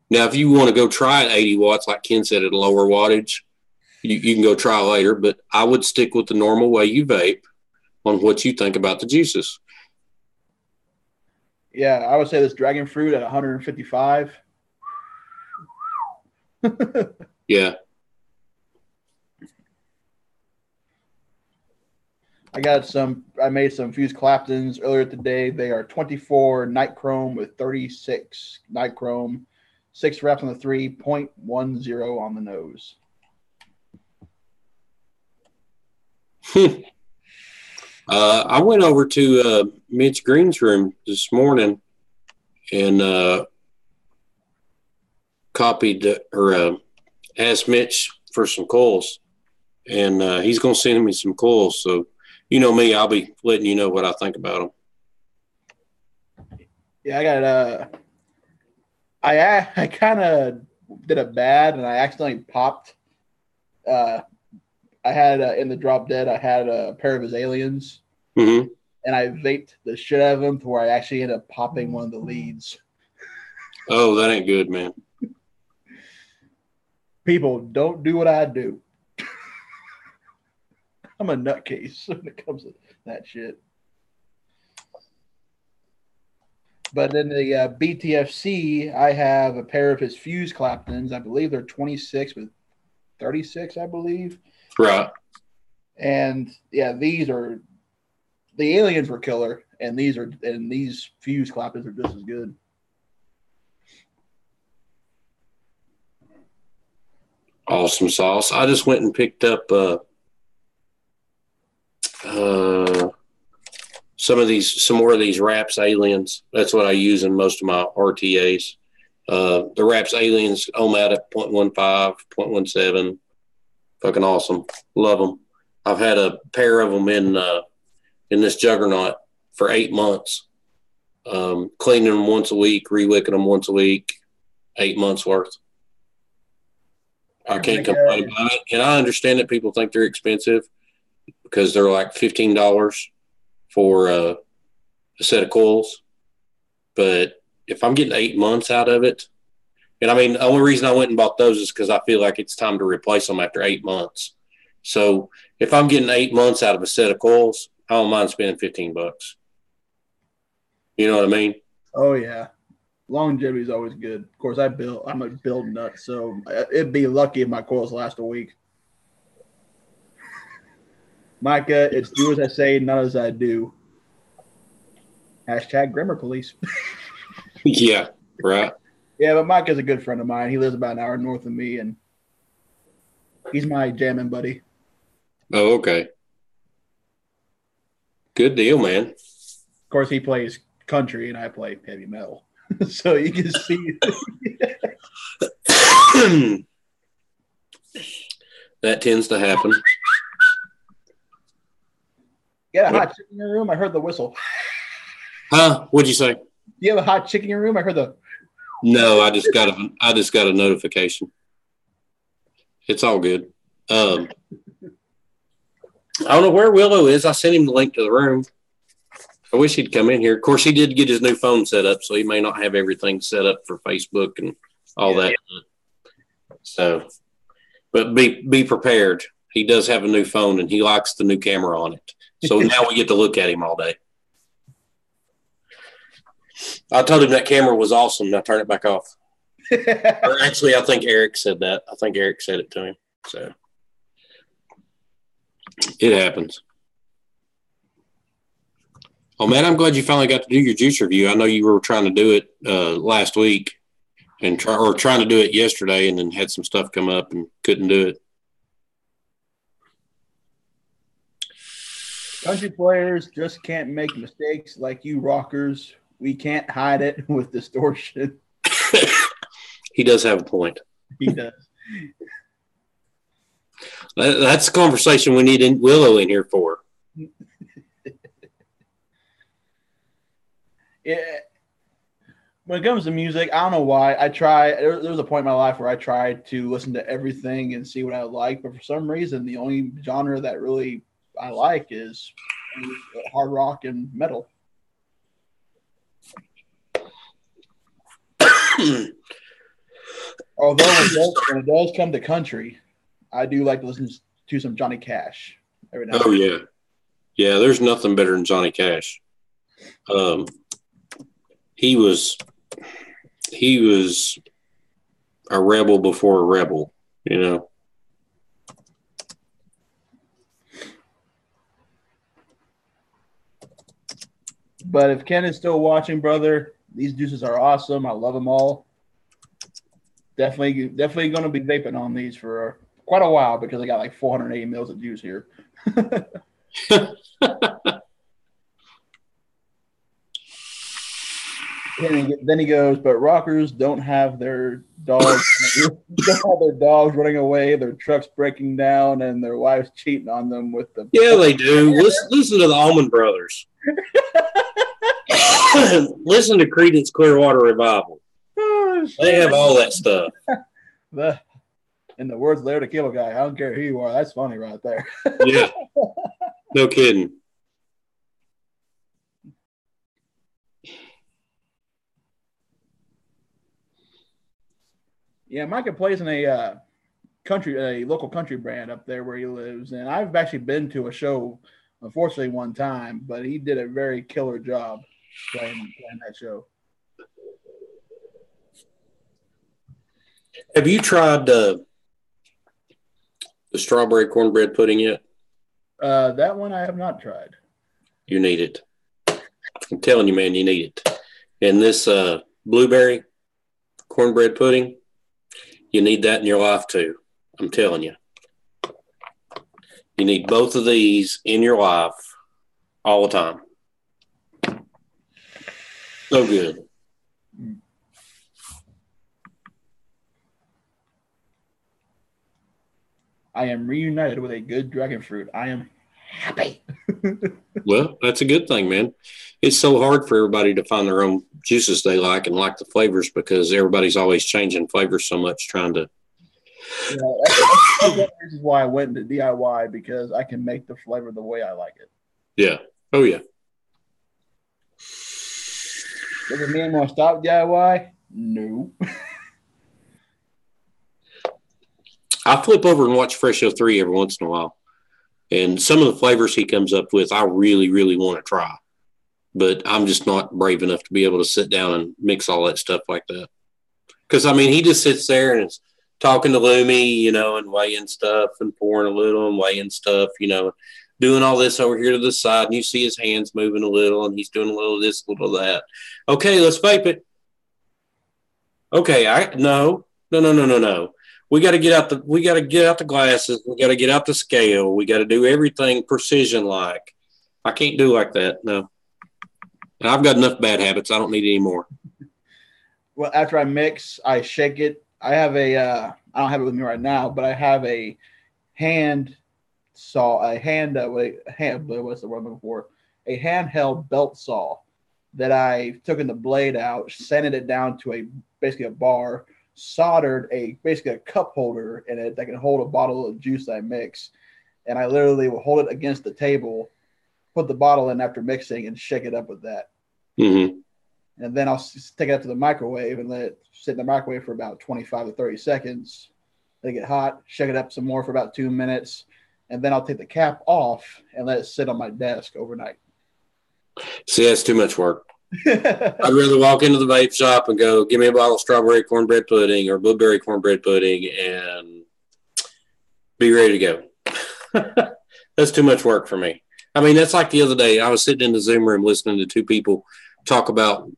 Now, if you want to go try at 80 watts, like Ken said, at a lower wattage, you can go try later, but I would stick with the normal way you vape on what you think about the juices. Yeah, I would say this dragon fruit at 155. Yeah. I made some fused Claptons earlier today. They are 24 night chrome with 36 night chrome, 6 reps on the 3, 0.10 on the nose. I went over to Mitch Green's room this morning and asked Mitch for some coils, and he's going to send me some coils. So, you know me, I'll be letting you know what I think about them. Yeah, I kind of did it bad, and I accidentally popped. I had in the drop dead, I had a pair of his aliens, and I vaped the shit out of them to where I actually ended up popping one of the leads. Oh, that ain't good, man. People, don't do what I do. I'm a nutcase when it comes to that shit. But in the BTFC, I have a pair of his fused Claptons. I believe they're 26 with 36, I believe. Right. And yeah, these are the aliens were killer, and these fused Claptons are just as good. Awesome sauce. I just went and picked up some more of these Raps aliens. That's what I use in most of my RTAs. The Raps aliens ohm out at 0.15, 0.17. Fucking awesome. Love them. I've had a pair of them in this Juggernaut for 8 months. Cleaning them once a week, re-wicking them once a week, 8 months worth. I can't complain about it. And I understand that people think they're expensive because they're like $15 for a set of coils. But if I'm getting 8 months out of it, and I mean, the only reason I went and bought those is because I feel like it's time to replace them after 8 months. So if I'm getting 8 months out of a set of coils, I don't mind spending $15. You know what I mean? Oh yeah, longevity is always good. Of course, I'm a build nut, so it'd be lucky if my coils last a week. Micah, it's do as I say, not as I do. Hashtag grammar police. Yeah, right. Yeah, but Micah's a good friend of mine. He lives about an hour north of me, and he's my jamming buddy. Oh, okay. Good deal, man. Of course, he plays country, and I play heavy metal. So you can see that tends to happen. You got a hot chicken in your room? I heard the whistle. Huh? What'd you say? Do you have a hot chicken in your room? I heard the. No, I just got a notification. It's all good. I don't know where Willow is. I sent him the link to the room. I wish he'd come in here. Of course, he did get his new phone set up, so he may not have everything set up for Facebook and all that. So, but be prepared. He does have a new phone, and he likes the new camera on it. So now we get to look at him all day. I told him that camera was awesome. Now turn it back off. Or actually, I think Eric said that. I think Eric said it to him. So it happens. Oh, man, I'm glad you finally got to do your juice review. I know you were trying to do it last week and trying to do it yesterday and then had some stuff come up and couldn't do it. Country players just can't make mistakes like you rockers. We can't hide it with distortion. He does have a point. He does. That's the conversation we need Willow in here for. Yeah. When it comes to music, I don't know why. There was a point in my life where I tried to listen to everything and see what I like, but for some reason, the only genre that really I like is hard rock and metal. Although when it does come to country, I do like to listen to some Johnny Cash every now and then. Yeah. Yeah, there's nothing better than Johnny Cash. He was a rebel before a rebel, you know. But if Ken is still watching, brother, these juices are awesome. I love them all. Definitely going to be vaping on these for quite a while because I got like 480 mils of juice here. Then he goes, but rockers don't have their dogs running away, their trucks breaking down, and their wives cheating on them with the. Yeah, they do. Listen to the Allman Brothers. Listen to Creedence Clearwater Revival. Oh, they have all that stuff. In the words of Larry the Cable Guy, I don't care who you are. That's funny right there. Yeah. No kidding. Yeah, Micah plays in a local country band up there where he lives, and I've actually been to a show, unfortunately, one time, but he did a very killer job playing that show. Have you tried the strawberry cornbread pudding yet? That one I have not tried. You need it. I'm telling you, man, you need it. And this blueberry cornbread pudding, you need that in your life too. I'm telling you. You need both of these in your life all the time. So good. I am reunited with a good dragon fruit. I am happy. Well, that's a good thing, man. It's so hard for everybody to find their own juices they like and like the flavors because everybody's always changing flavors so much trying to. Yeah, this is why I went into DIY because I can make the flavor the way I like it. Yeah. Oh, yeah. Does it mean I'm going to stop DIY? No. I flip over and watch Fresh 03 every once in a while. And some of the flavors he comes up with, I really, really want to try. but I'm just not brave enough to be able to sit down and mix all that stuff like that. Because, I mean, he just sits there and is talking to Lumi, and weighing stuff and pouring a little and weighing stuff, doing all this over here to the side. And you see his hands moving a little and he's doing a little of this, a little of that. Okay, let's vape it. Okay, no. We got to get out the glasses. We got to get out the scale. We got to do everything precision like. I can't do like that. No. And I've got enough bad habits. I don't need any more. Well, after I mix, I shake it. I have I don't have it with me right now, but I have a hand saw, what's the word I'm looking for? A handheld belt saw that I took in the blade out, sanded it down to basically a bar, soldered basically a cup holder in it that can hold a bottle of juice that I mix. And I literally will hold it against the table, put the bottle in after mixing, and shake it up with that. Mm-hmm. And then I'll take it up to the microwave and let it sit in the microwave for about 25 to 30 seconds. Let it get hot, shake it up some more for about 2 minutes, and then I'll take the cap off and let it sit on my desk overnight. See, that's too much work. I'd rather walk into the vape shop and go, give me a bottle of strawberry cornbread pudding or blueberry cornbread pudding and be ready to go. That's too much work for me. I mean, that's like the other day. I was sitting in the Zoom room listening to two people talk about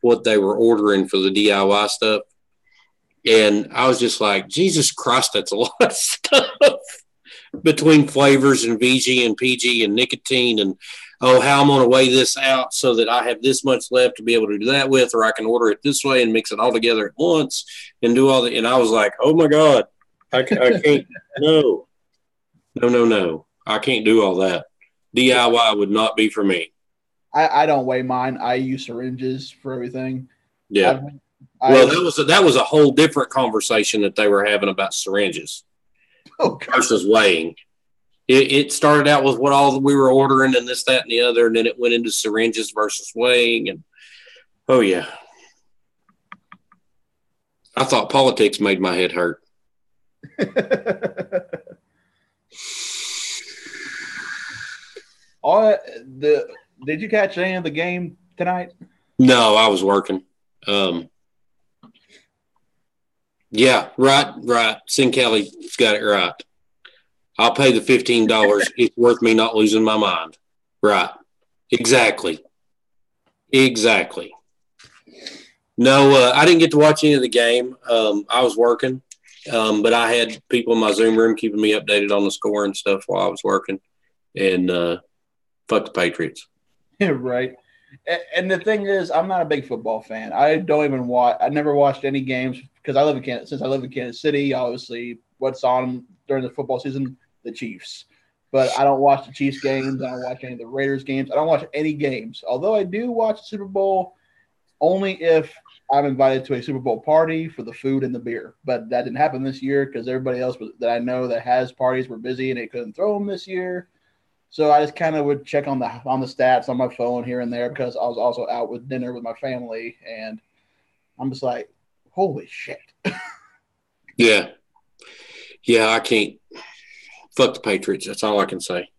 what they were ordering for the DIY stuff. And I was just like, Jesus Christ, that's a lot of stuff between flavors and VG and PG and nicotine and, how I'm going to weigh this out so that I have this much left to be able to do that with, or I can order it this way and mix it all together at once and do all the, and I was like, oh my God, I can't, no. I can't do all that. DIY would not be for me. I don't weigh mine. I use syringes for everything. Yeah. Well, that was a whole different conversation that they were having about syringes versus weighing. It started out with what all we were ordering and this, that, and the other, and then it went into syringes versus weighing. And oh yeah, I thought politics made my head hurt. Did you catch any of the game tonight? No, I was working. Yeah, right. Sin Kelly's got it right. I'll pay the $15. It's worth me not losing my mind. Right. Exactly. No, I didn't get to watch any of the game. I was working, but I had people in my Zoom room keeping me updated on the score and stuff while I was working. And fuck the Patriots. Right. And the thing is, I'm not a big football fan. I don't even watch. I never watched any games because I live in Kansas. Since I live in Kansas City, obviously, what's on during the football season? The Chiefs. But I don't watch the Chiefs games. I don't watch any of the Raiders games. I don't watch any games. Although I do watch the Super Bowl only if I'm invited to a Super Bowl party for the food and the beer. But that didn't happen this year because everybody else that I know that has parties were busy and they couldn't throw them this year. So I just kind of would check on the stats on my phone here and there because I was also out with dinner with my family, and I'm just like, holy shit. Yeah, I can't. Fuck the Patriots. That's all I can say.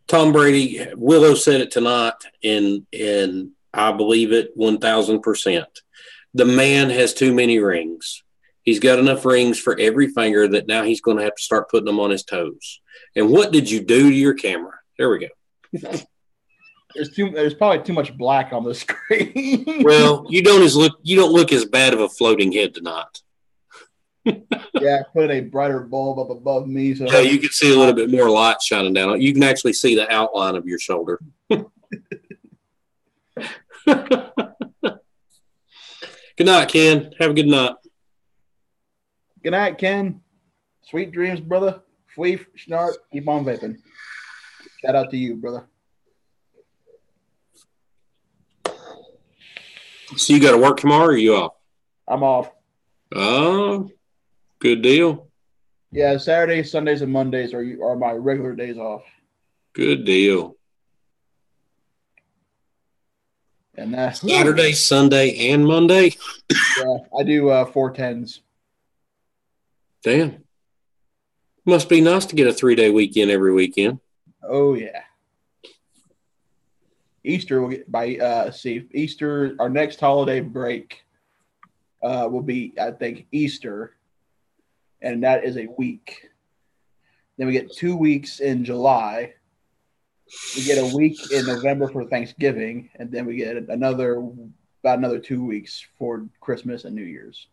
Tom Brady, Willow said it tonight, and I believe it 1,000%. The man has too many rings. He's got enough rings for every finger that now he's going to have to start putting them on his toes. And what did you do to your camera? There we go. There's probably too much black on the screen. Well, you don't look as bad of a floating head tonight. Yeah, I put a brighter bulb up above me. So yeah, you can see a little bit more light shining down. You can actually see the outline of your shoulder. Good night, Ken. Have a good night. Good night, Ken. Sweet dreams, brother. Fleef, Schnart, keep on vaping. Shout out to you, brother. So you got to work tomorrow, or are you off? I'm off. Oh, good deal. Yeah, Saturdays, Sundays, and Mondays are my regular days off. Good deal. And that's Saturday, Sunday, and Monday? Yeah, I do 410s. Damn. Must be nice to get a 3-day weekend every weekend. Oh, yeah. Easter will get see Easter. Our next holiday break will be, I think, Easter, and that is a week. Then we get 2 weeks in July. We get a week in November for Thanksgiving, and then we get about another 2 weeks for Christmas and New Year's.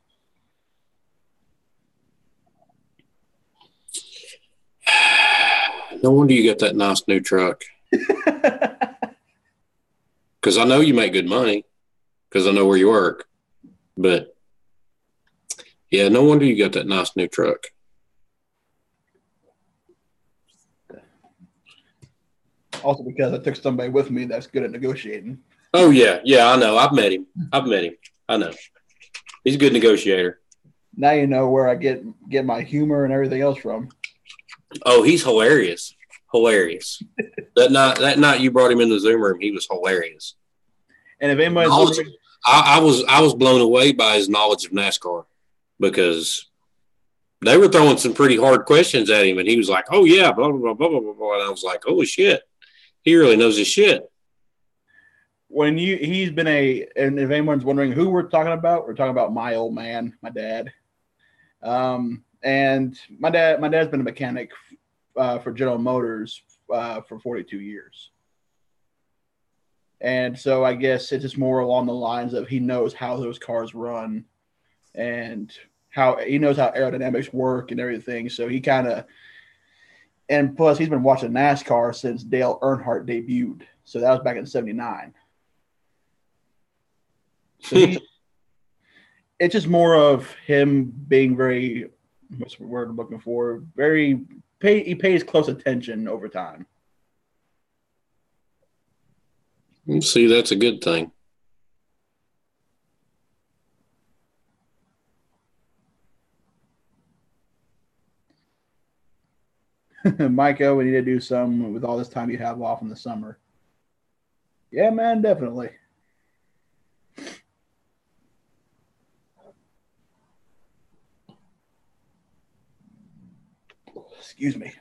No wonder you got that nice new truck. Because I know you make good money, because I know where you work. But, yeah, no wonder you got that nice new truck. Also because I took somebody with me that's good at negotiating. Oh, yeah. Yeah, I know. I've met him. I know. He's a good negotiator. Now you know where I get my humor and everything else from. Oh, he's hilarious. Hilarious. That night you brought him in the Zoom room, he was hilarious. And if anybody's wondering, I was blown away by his knowledge of NASCAR, because they were throwing some pretty hard questions at him, and he was like, "Oh yeah, blah blah blah blah blah blah," and I was like, "Holy shit, he really knows his shit." and if anyone's wondering who we're talking about my old man, my dad. And my dad's been a mechanic for General Motors for 42 years. And so I guess it's just more along the lines of he knows how those cars run and how he knows how aerodynamics work and everything. So he and plus he's been watching NASCAR since Dale Earnhardt debuted. So that was back in '79. So it's just more of him being very, what's the word I'm looking for? He pays close attention over time. See, that's a good thing. Micah, we need to do some with all this time you have off in the summer. Yeah, man, definitely. Excuse me.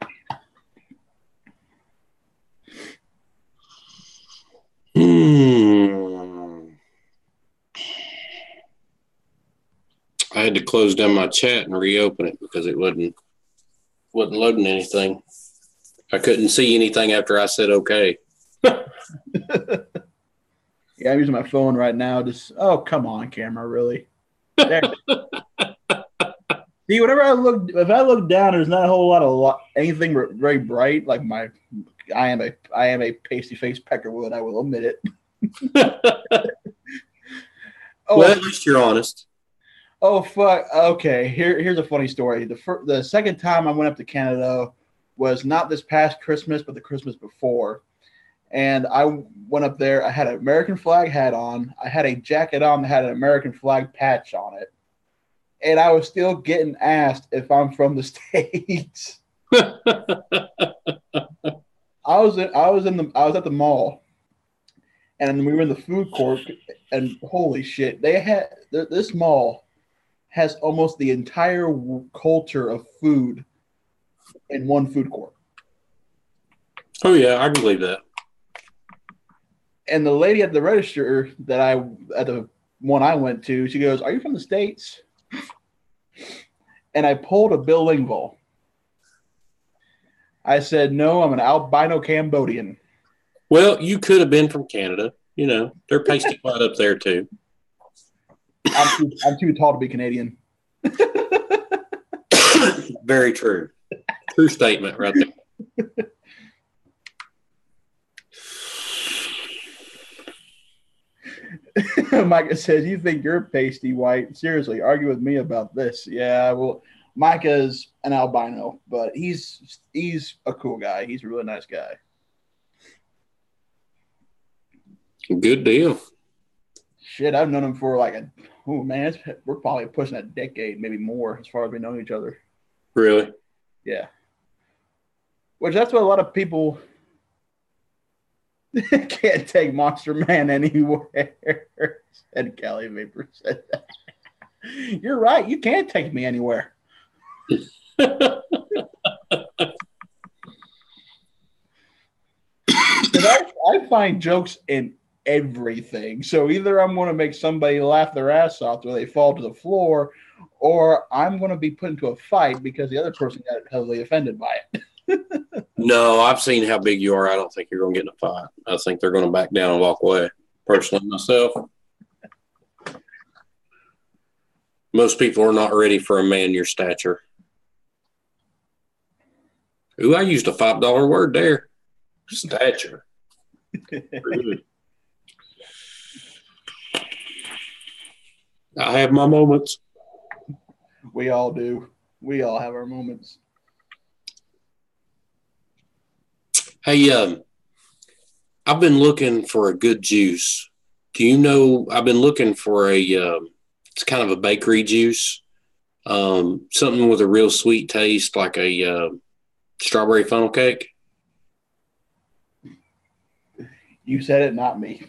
I had to close down my chat and reopen it because it wasn't loading anything. I couldn't see anything after I said okay. Yeah, I'm using my phone right now. Oh, come on, camera, really? There. See, if I look down, there's not a whole lot of anything very bright. Like I am a pasty face peckerwood. I will admit it. Well, at least you're honest. Oh fuck! Okay, here's a funny story. The second time I went up to Canada was not this past Christmas, but the Christmas before. And I went up there. I had an American flag hat on. I had a jacket on that had an American flag patch on it. And I was still getting asked if I'm from the States. I was at the mall, and we were in the food court, and holy shit, this mall has almost the entire culture of food in one food court. Oh yeah, I believe that. And the lady at the register at the one I went to, she goes, "Are you from the States?" And I pulled a Bill Engvall. I said, "No, I'm an albino Cambodian." Well, you could have been from Canada. You know, they're pasty white up there too. I'm too tall to be Canadian. Very true. True statement right there. Micah says, "You think you're pasty white? Seriously, argue with me about this." Yeah, well, Micah's an albino, but he's a cool guy. He's a really nice guy. Good deal. Shit, I've known him for we're probably pushing a decade, maybe more, as far as we know each other. Really? Yeah. Which that's what a lot of people can't take Monster Man anywhere. Said Cali Vapor said that. You're right. You can't take me anywhere. I find jokes in everything. So either I'm going to make somebody laugh their ass off till they fall to the floor, or I'm going to be put into a fight because the other person got heavily offended by it. No, I've seen how big you are. I don't think you're going to get in a fight. I think they're going to back down and walk away. Personally, myself, most people are not ready for a man your stature. Ooh, I used a $5 word there. Stature. I have my moments. We all do. We all have our moments. Hey, I've been looking for a good juice. Do you know? I've been looking for it's kind of a bakery juice, something with a real sweet taste, like a strawberry funnel cake. You said it, not me.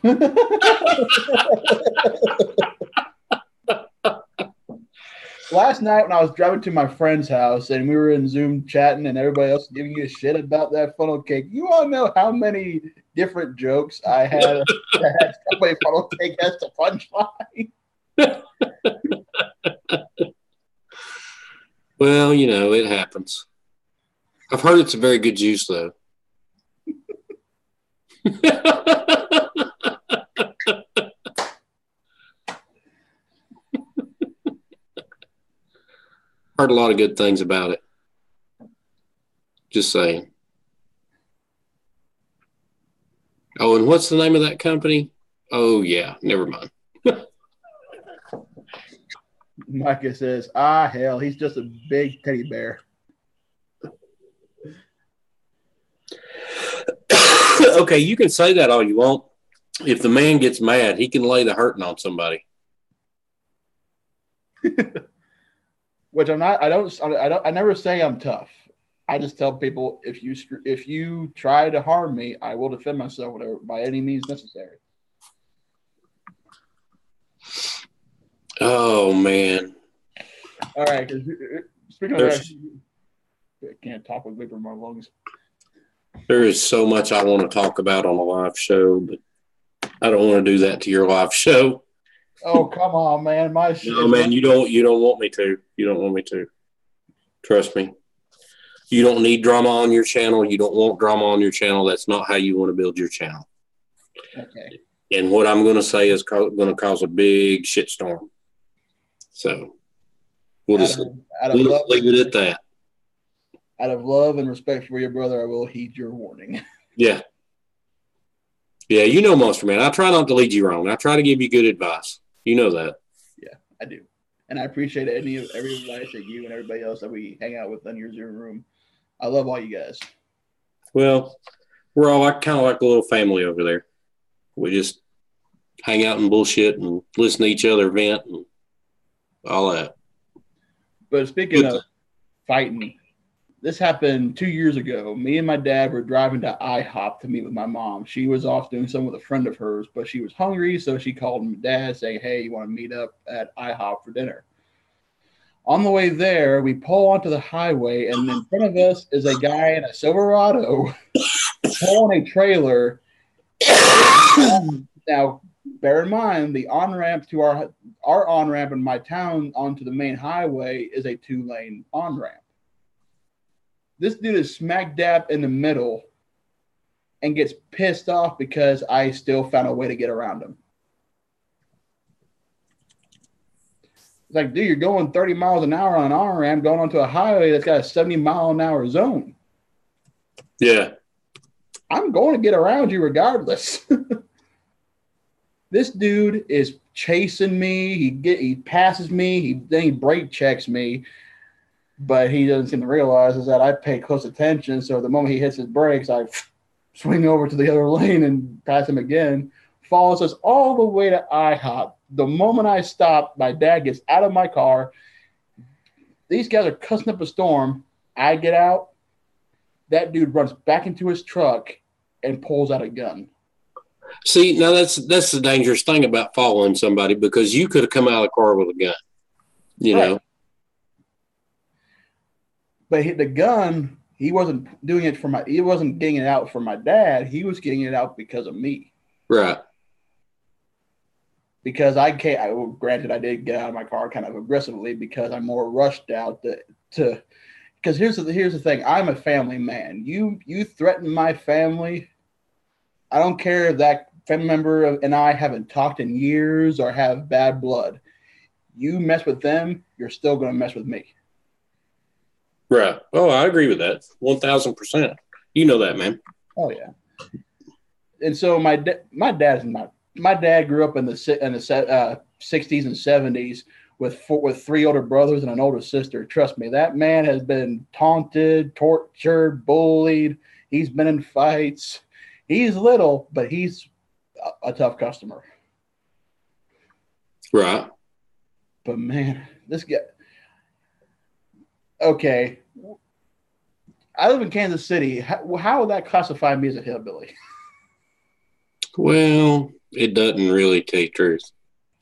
Last night when I was driving to my friend's house and we were in Zoom chatting and everybody else giving you a shit about that funnel cake, you all know how many different jokes I had that somebody funnel cake has to punchline. Well, it happens. I've heard it's a very good juice, though. Heard a lot of good things about it. Just saying. Oh, and what's the name of that company? Oh, yeah. Never mind. Micah says, hell, he's just a big teddy bear. Okay, you can say that all you want. If the man gets mad, he can lay the hurting on somebody. Which I'm not. I never say I'm tough. I just tell people if you try to harm me, I will defend myself by any means necessary. Oh man! All right. Speaking of that, I can't talk with vapor in my lungs. There is so much I want to talk about on a live show, but I don't want to do that to your live show. Oh, come on, man. No, man, you don't want me to. You don't want me to. Trust me. You don't need drama on your channel. You don't want drama on your channel. That's not how you want to build your channel. Okay. And what I'm going to say is going to cause a big shitstorm. So we'll just leave it at that. Out of love and respect for your brother, I will heed your warning. Yeah. Yeah, you know Monster Man. I try not to lead you wrong. I try to give you good advice. You know that. Yeah, I do. And I appreciate every advice that you and everybody else that we hang out with in your Zoom room. I love all you guys. Well, we're all kind of like a little family over there. We just hang out and bullshit and listen to each other vent and all that. But speaking of fighting, this happened 2 years ago. Me and my dad were driving to IHOP to meet with my mom. She was off doing something with a friend of hers, but she was hungry, so she called my dad saying, hey, you want to meet up at IHOP for dinner? On the way there, we pull onto the highway, and in front of us is a guy in a Silverado pulling a trailer. Now, bear in mind, the on-ramp to our on-ramp in my town onto the main highway is a 2-lane on-ramp. This dude is smack dab in the middle and gets pissed off because I still found a way to get around him. It's like, dude, you're going 30 miles an hour on an on-ramp going onto a highway that's got a 70-mile-an-hour zone. Yeah. I'm going to get around you regardless. This dude is chasing me. He passes me. Then he brake checks me. But he doesn't seem to realize is that I pay close attention. So the moment he hits his brakes, I swing over to the other lane and pass him again. Follows us all the way to IHOP. The moment I stop, my dad gets out of my car. These guys are cussing up a storm. I get out. That dude runs back into his truck and pulls out a gun. See, now that's the dangerous thing about following somebody, because you could have come out of the car with a gun, you know. But the gun he wasn't doing it for he wasn't getting it out for my dad. He was getting it out because of me. Right. Because granted, I did get out of my car kind of aggressively because I'm more rushed out to because here's the thing. I'm a family man. You threaten my family. I don't care if that family member and I haven't talked in years or have bad blood. You mess with them, you're still going to mess with me. Right. Oh, I agree with that. 1,000%. You know that, man. Oh yeah. And so my dad grew up in the 60s and 70s with three older brothers and an older sister. Trust me, that man has been taunted, tortured, bullied. He's been in fights. He's little, but he's a tough customer. Right. But man, this guy. Okay. I live in Kansas City. How would that classify me as a hillbilly? Well, it doesn't really tell you the truth.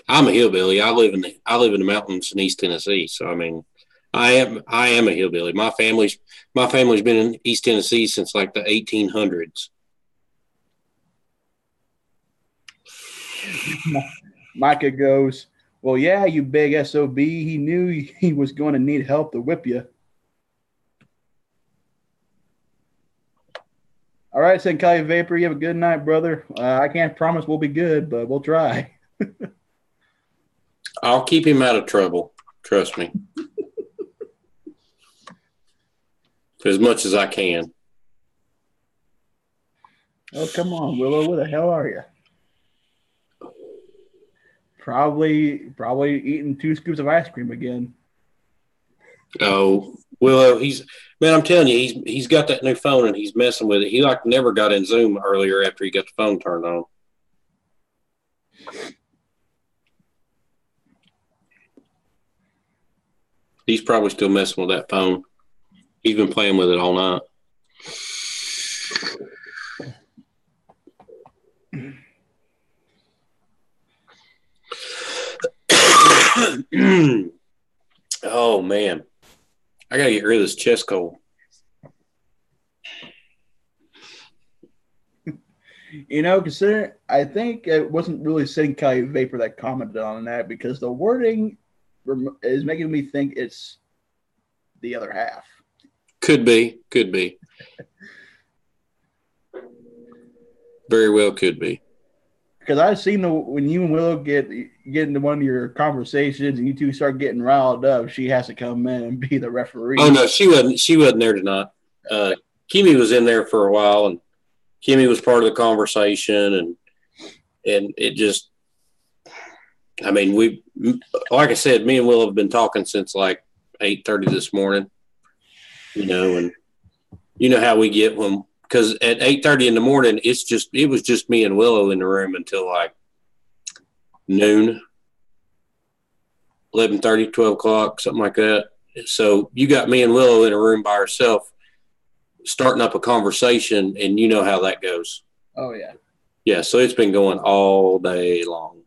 I'm a hillbilly. I live in the mountains in East Tennessee. So I mean, I am a hillbilly. My family's been in East Tennessee since like the 1800s. Micah goes, well, yeah, you big SOB. He knew he was going to need help to whip you. All right, St. Cali Vapor, you have a good night, brother. I can't promise we'll be good, but we'll try. I'll keep him out of trouble. Trust me. As much as I can. Oh, come on, Willow. Where the hell are you? Probably eating 2 scoops of ice cream again. Oh, Willow, I'm telling you, he's got that new phone and he's messing with it. He never got in Zoom earlier after he got the phone turned on. He's probably still messing with that phone. He's been playing with it all night. Oh man, I gotta get rid of this chest cold. Consider I think it wasn't really St. Cali Vapor that commented on that because the wording is making me think it's the other half. Could be. Very well could be. Because I've seen when you and Willow get into one of your conversations and you two start getting riled up, she has to come in and be the referee. Oh no, she wasn't there tonight. Kimmy was in there for a while, and Kimmy was part of the conversation, and it just, I mean, like I said, me and Willow have been talking since like 8:30 this morning, and you know how we get because at 8:30 in the morning, it was just me and Willow in the room until like noon, 11:30, 12 o'clock, something like that. So you got me and Willow in a room by herself, starting up a conversation, and you know how that goes. Oh yeah. Yeah. So it's been going all day long,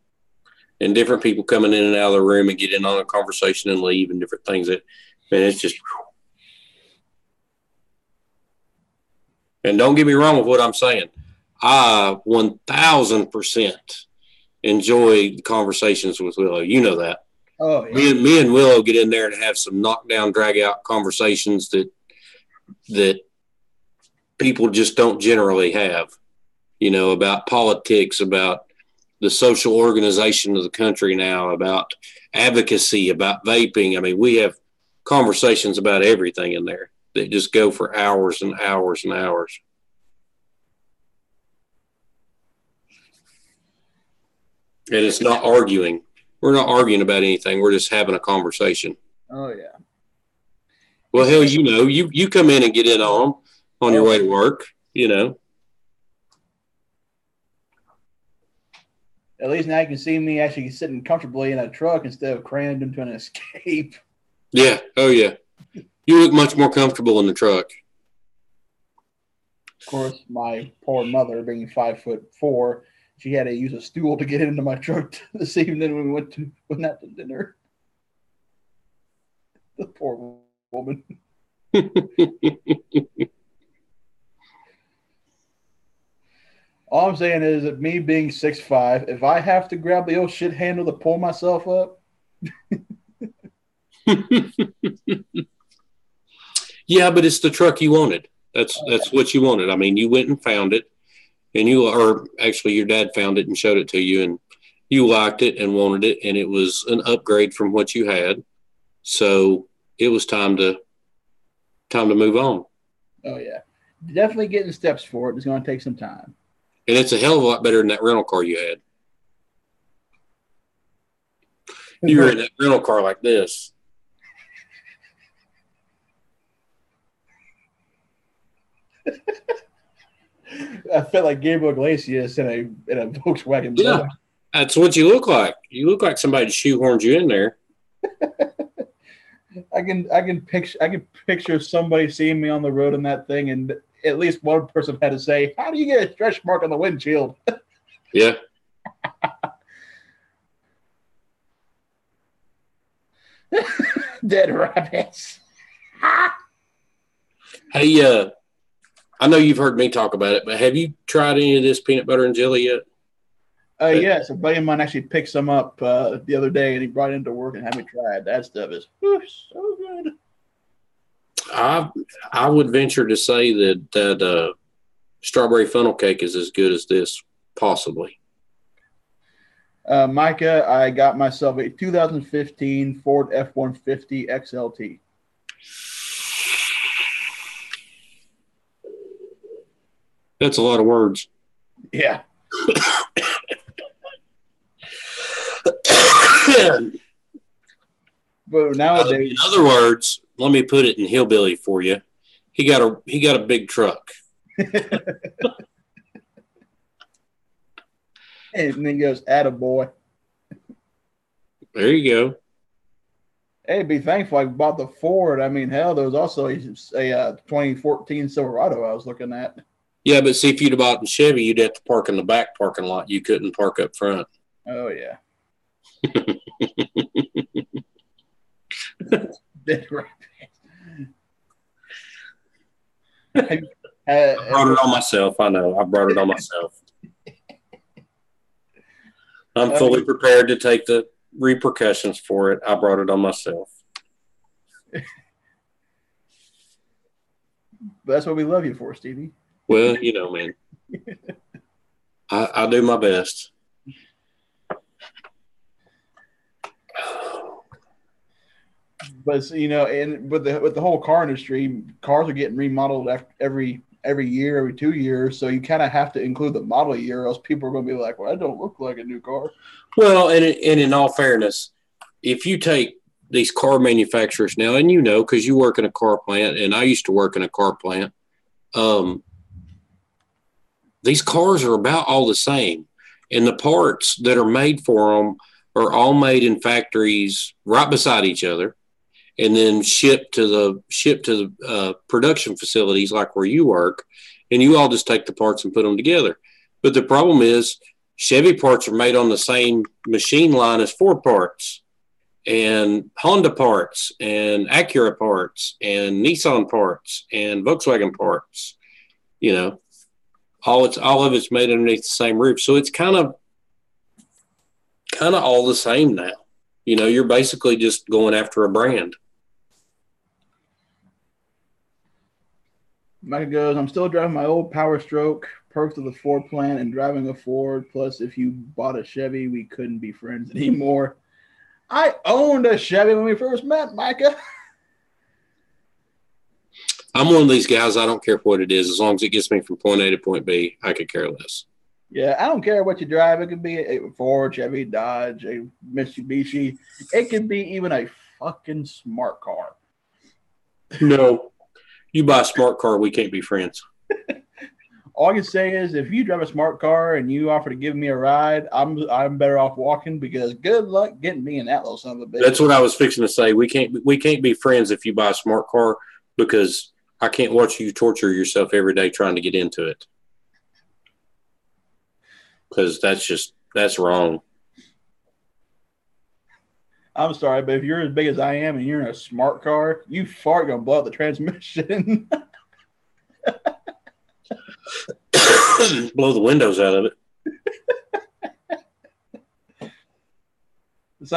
and different people coming in and out of the room and get in on a conversation and leave, and different things it's just. And don't get me wrong with what I'm saying. I 1,000% enjoy conversations with Willow. You know that. Oh, yeah. Me and Willow get in there and have some knockdown, drag out conversations that people just don't generally have, about politics, about the social organization of the country now, about advocacy, about vaping. I mean, we have conversations about everything in there that just go for hours and hours and hours. And it's not arguing. We're not arguing about anything. We're just having a conversation. Oh, yeah. Well, hell, you come in and get in on your way to work, At least now you can see me actually sitting comfortably in a truck instead of crammed into an Escape. Yeah. Oh, yeah. You look much more comfortable in the truck. Of course, my poor mother, being 5'4", she had to use a stool to get into my truck this evening when we went out to dinner. The poor woman. All I'm saying is that me being 6'5", if I have to grab the old shit handle to pull myself up, Yeah, but it's the truck you wanted. That's what you wanted. I mean, you went and found it, and or actually your dad found it and showed it to you, and you liked it and wanted it, and it was an upgrade from what you had. So it was time to move on. oh yeah, definitely getting steps for it. It's going to take some time. And it's a hell of a lot better than that rental car you had. You were in that rental car like this. I felt like Gabriel Iglesias in a Volkswagen. Yeah, that's what you look like. You look like somebody shoehorned you in there. I can picture somebody seeing me on the road in that thing, and at least one person had to say, "How do you get a stretch mark on the windshield?" Yeah. Dead rabbits. Hey, I know you've heard me talk about it, but have you tried any of this peanut butter and jelly yet? Yes, a buddy of mine actually picked some up the other day, and he brought it into work and had me try it. That stuff is so good. I would venture to say that strawberry funnel cake is as good as this, possibly. Micah, I got myself a 2015 Ford F-150 XLT. That's a lot of words. Yeah. But nowadays, in other words, let me put it in hillbilly for you. He got a big truck. and then he goes, "Attaboy." There you go. Hey, be thankful I bought the Ford. I mean, hell, there was also a 2014 Silverado I was looking at. Yeah, but see, if you'd have bought the Chevy, you'd have to park in the back parking lot. You couldn't park up front. Oh, yeah. I brought it on myself. I know. I brought it on myself. I'm fully prepared to take the repercussions for it. I brought it on myself. But that's what we love you for, Stevie. Well, you know, man. I do my best. But you know, and with the whole car industry, cars are getting remodeled every year, every 2 years. So you kind of have to include the model year, or else people are going to be like, "Well, that don't look like a new car." Well, and in all fairness, if you take these car manufacturers now, and you know, because you work in a car plant, and I used to work in a car plant, these cars are about all the same, and the parts that are made for them are all made in factories right beside each other, and then shipped to the production facilities like where you work, and you all just take the parts and put them together. But the problem is Chevy parts are made on the same machine line as Ford parts, and Honda parts, and Acura parts, and Nissan parts, and Volkswagen parts. You know, all of it's made underneath the same roof, so it's kind of all the same now. You know, you're basically just going after a brand. Micah goes, "I'm still driving my old Power Stroke, perks of the Ford plant, and driving a Ford. Plus, if you bought a Chevy, we couldn't be friends anymore." I owned a Chevy when we first met, Micah. I'm one of these guys, I don't care what it is. As long as it gets me from point A to point B, I could care less. Yeah, I don't care what you drive. It could be a Ford, Chevy, Dodge, a Mitsubishi. It could be even a fucking smart car. No. You buy a smart car, we can't be friends. All I can say is, if you drive a smart car and you offer to give me a ride, I'm better off walking, because good luck getting me in that little son of a bitch. That's what I was fixing to say. We can't be friends if you buy a smart car, because I can't watch you torture yourself every day trying to get into it. Because that's wrong. I'm sorry, but if you're as big as I am and you're in a smart car, you fart gonna blow out the transmission. Blow the windows out of it. It's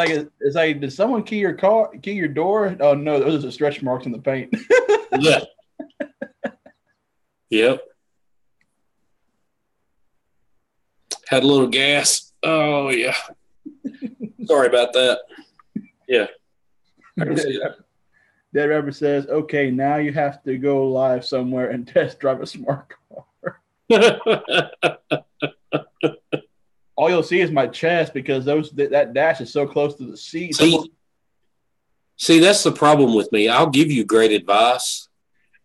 like, did someone key your door? Oh no, those are stretch marks in the paint. Yeah. Yep. Had a little gas. Oh yeah. Sorry about that. Yeah. Dead Rapper says, okay, now you have to go live somewhere and test drive a smart car. All you'll see is my chest because that dash is so close to the seat. See, that's the problem with me. I'll give you great advice,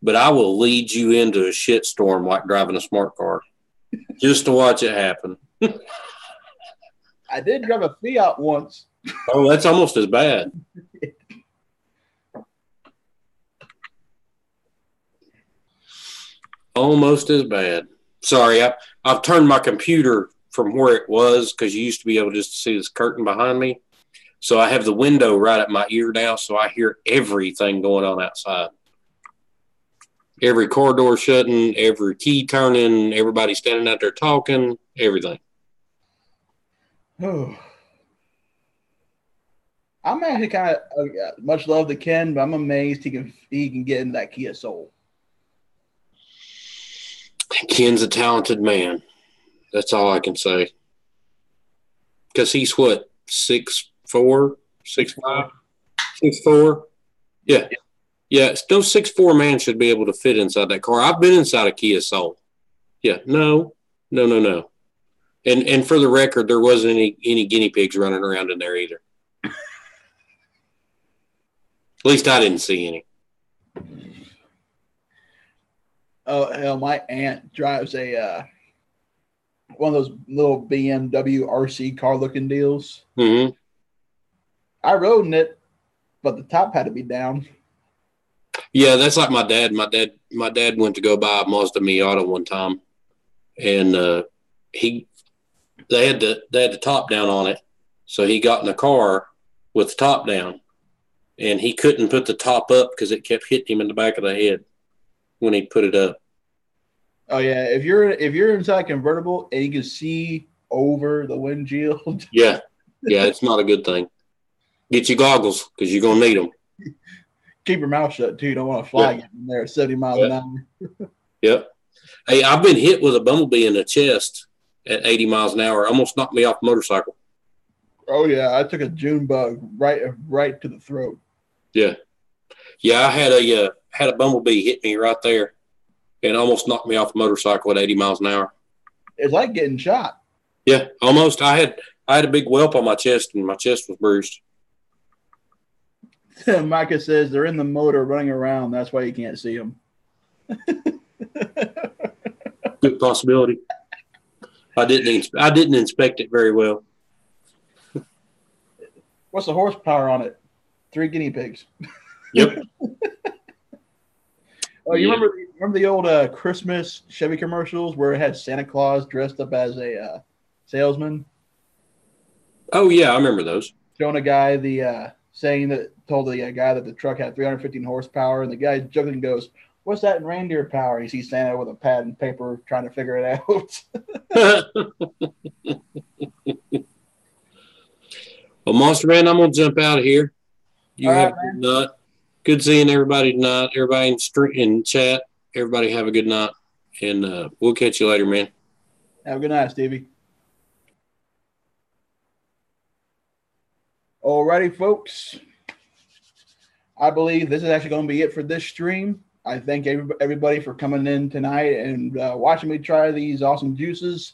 but I will lead you into a shitstorm like driving a smart car just to watch it happen. I did drive a Fiat once. Oh, that's almost as bad. Almost as bad. Sorry, I've turned my computer from where it was because you used to be able just to see this curtain behind me. So I have the window right at my ear now, so I hear everything going on outside. Every car door shutting, every key turning, everybody standing out there talking, everything. Oh. I'm actually kind of much love to Ken, but I'm amazed he can get into that Kia Soul. Ken's a talented man. That's all I can say. Because he's what, 6'4", 6'5", 6'4"? Yeah. Yeah, no 6'4" man should be able to fit inside that car. I've been inside a Kia Soul. Yeah, no. And for the record, there wasn't any guinea pigs running around in there either. At least I didn't see any. Oh, hell, my aunt drives a one of those little BMW RC car looking deals. Mm-hmm. I rode in it, but the top had to be down. Yeah, that's like my dad. My dad went to go buy a Mazda Miata one time, and they had the top down on it, so he got in the car with the top down, and he couldn't put the top up because it kept hitting him in the back of the head when he put it up. Oh yeah, if you're inside a convertible and you can see over the windshield, yeah, it's not a good thing. Get your goggles because you're gonna need them. Keep your mouth shut too. You don't want to fly in there at 70 miles an hour. Yep. Hey, I've been hit with a bumblebee in the chest at 80 miles an hour. Almost knocked me off the motorcycle. Oh yeah, I took a June bug right to the throat. Yeah. I had a bumblebee hit me right there and almost knocked me off the motorcycle at 80 miles an hour. It's like getting shot. Yeah, almost. I had a big whelp on my chest and my chest was bruised. Micah says they're in the motor running around. That's why you can't see them. Good possibility. I didn't inspect it very well. What's the horsepower on it? 3 guinea pigs. Yep. Oh, you remember the old Christmas Chevy commercials where it had Santa Claus dressed up as a salesman? Oh yeah, I remember those. Showing a guy told the guy that the truck had 315 horsepower, and the guy joking goes, "What's that in reindeer power?" He sees Santa with a pad and paper trying to figure it out. Well, Monster Man, I'm gonna jump out of here. You have a good night. Good seeing everybody tonight. Everybody in chat. Everybody have a good night, and we'll catch you later, man. Have a good night, Stevie. Alrighty, folks. I believe this is actually going to be it for this stream. I thank everybody for coming in tonight and watching me try these awesome juices.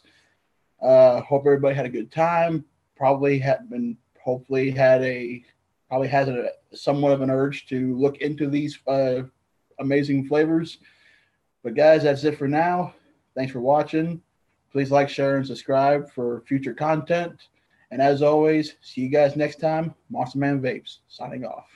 Hope everybody had a good time. Probably has somewhat of an urge to look into these amazing flavors. But guys, that's it for now. Thanks for watching. Please like, share, and subscribe for future content. And as always, see you guys next time. Monster Man Vapes, signing off.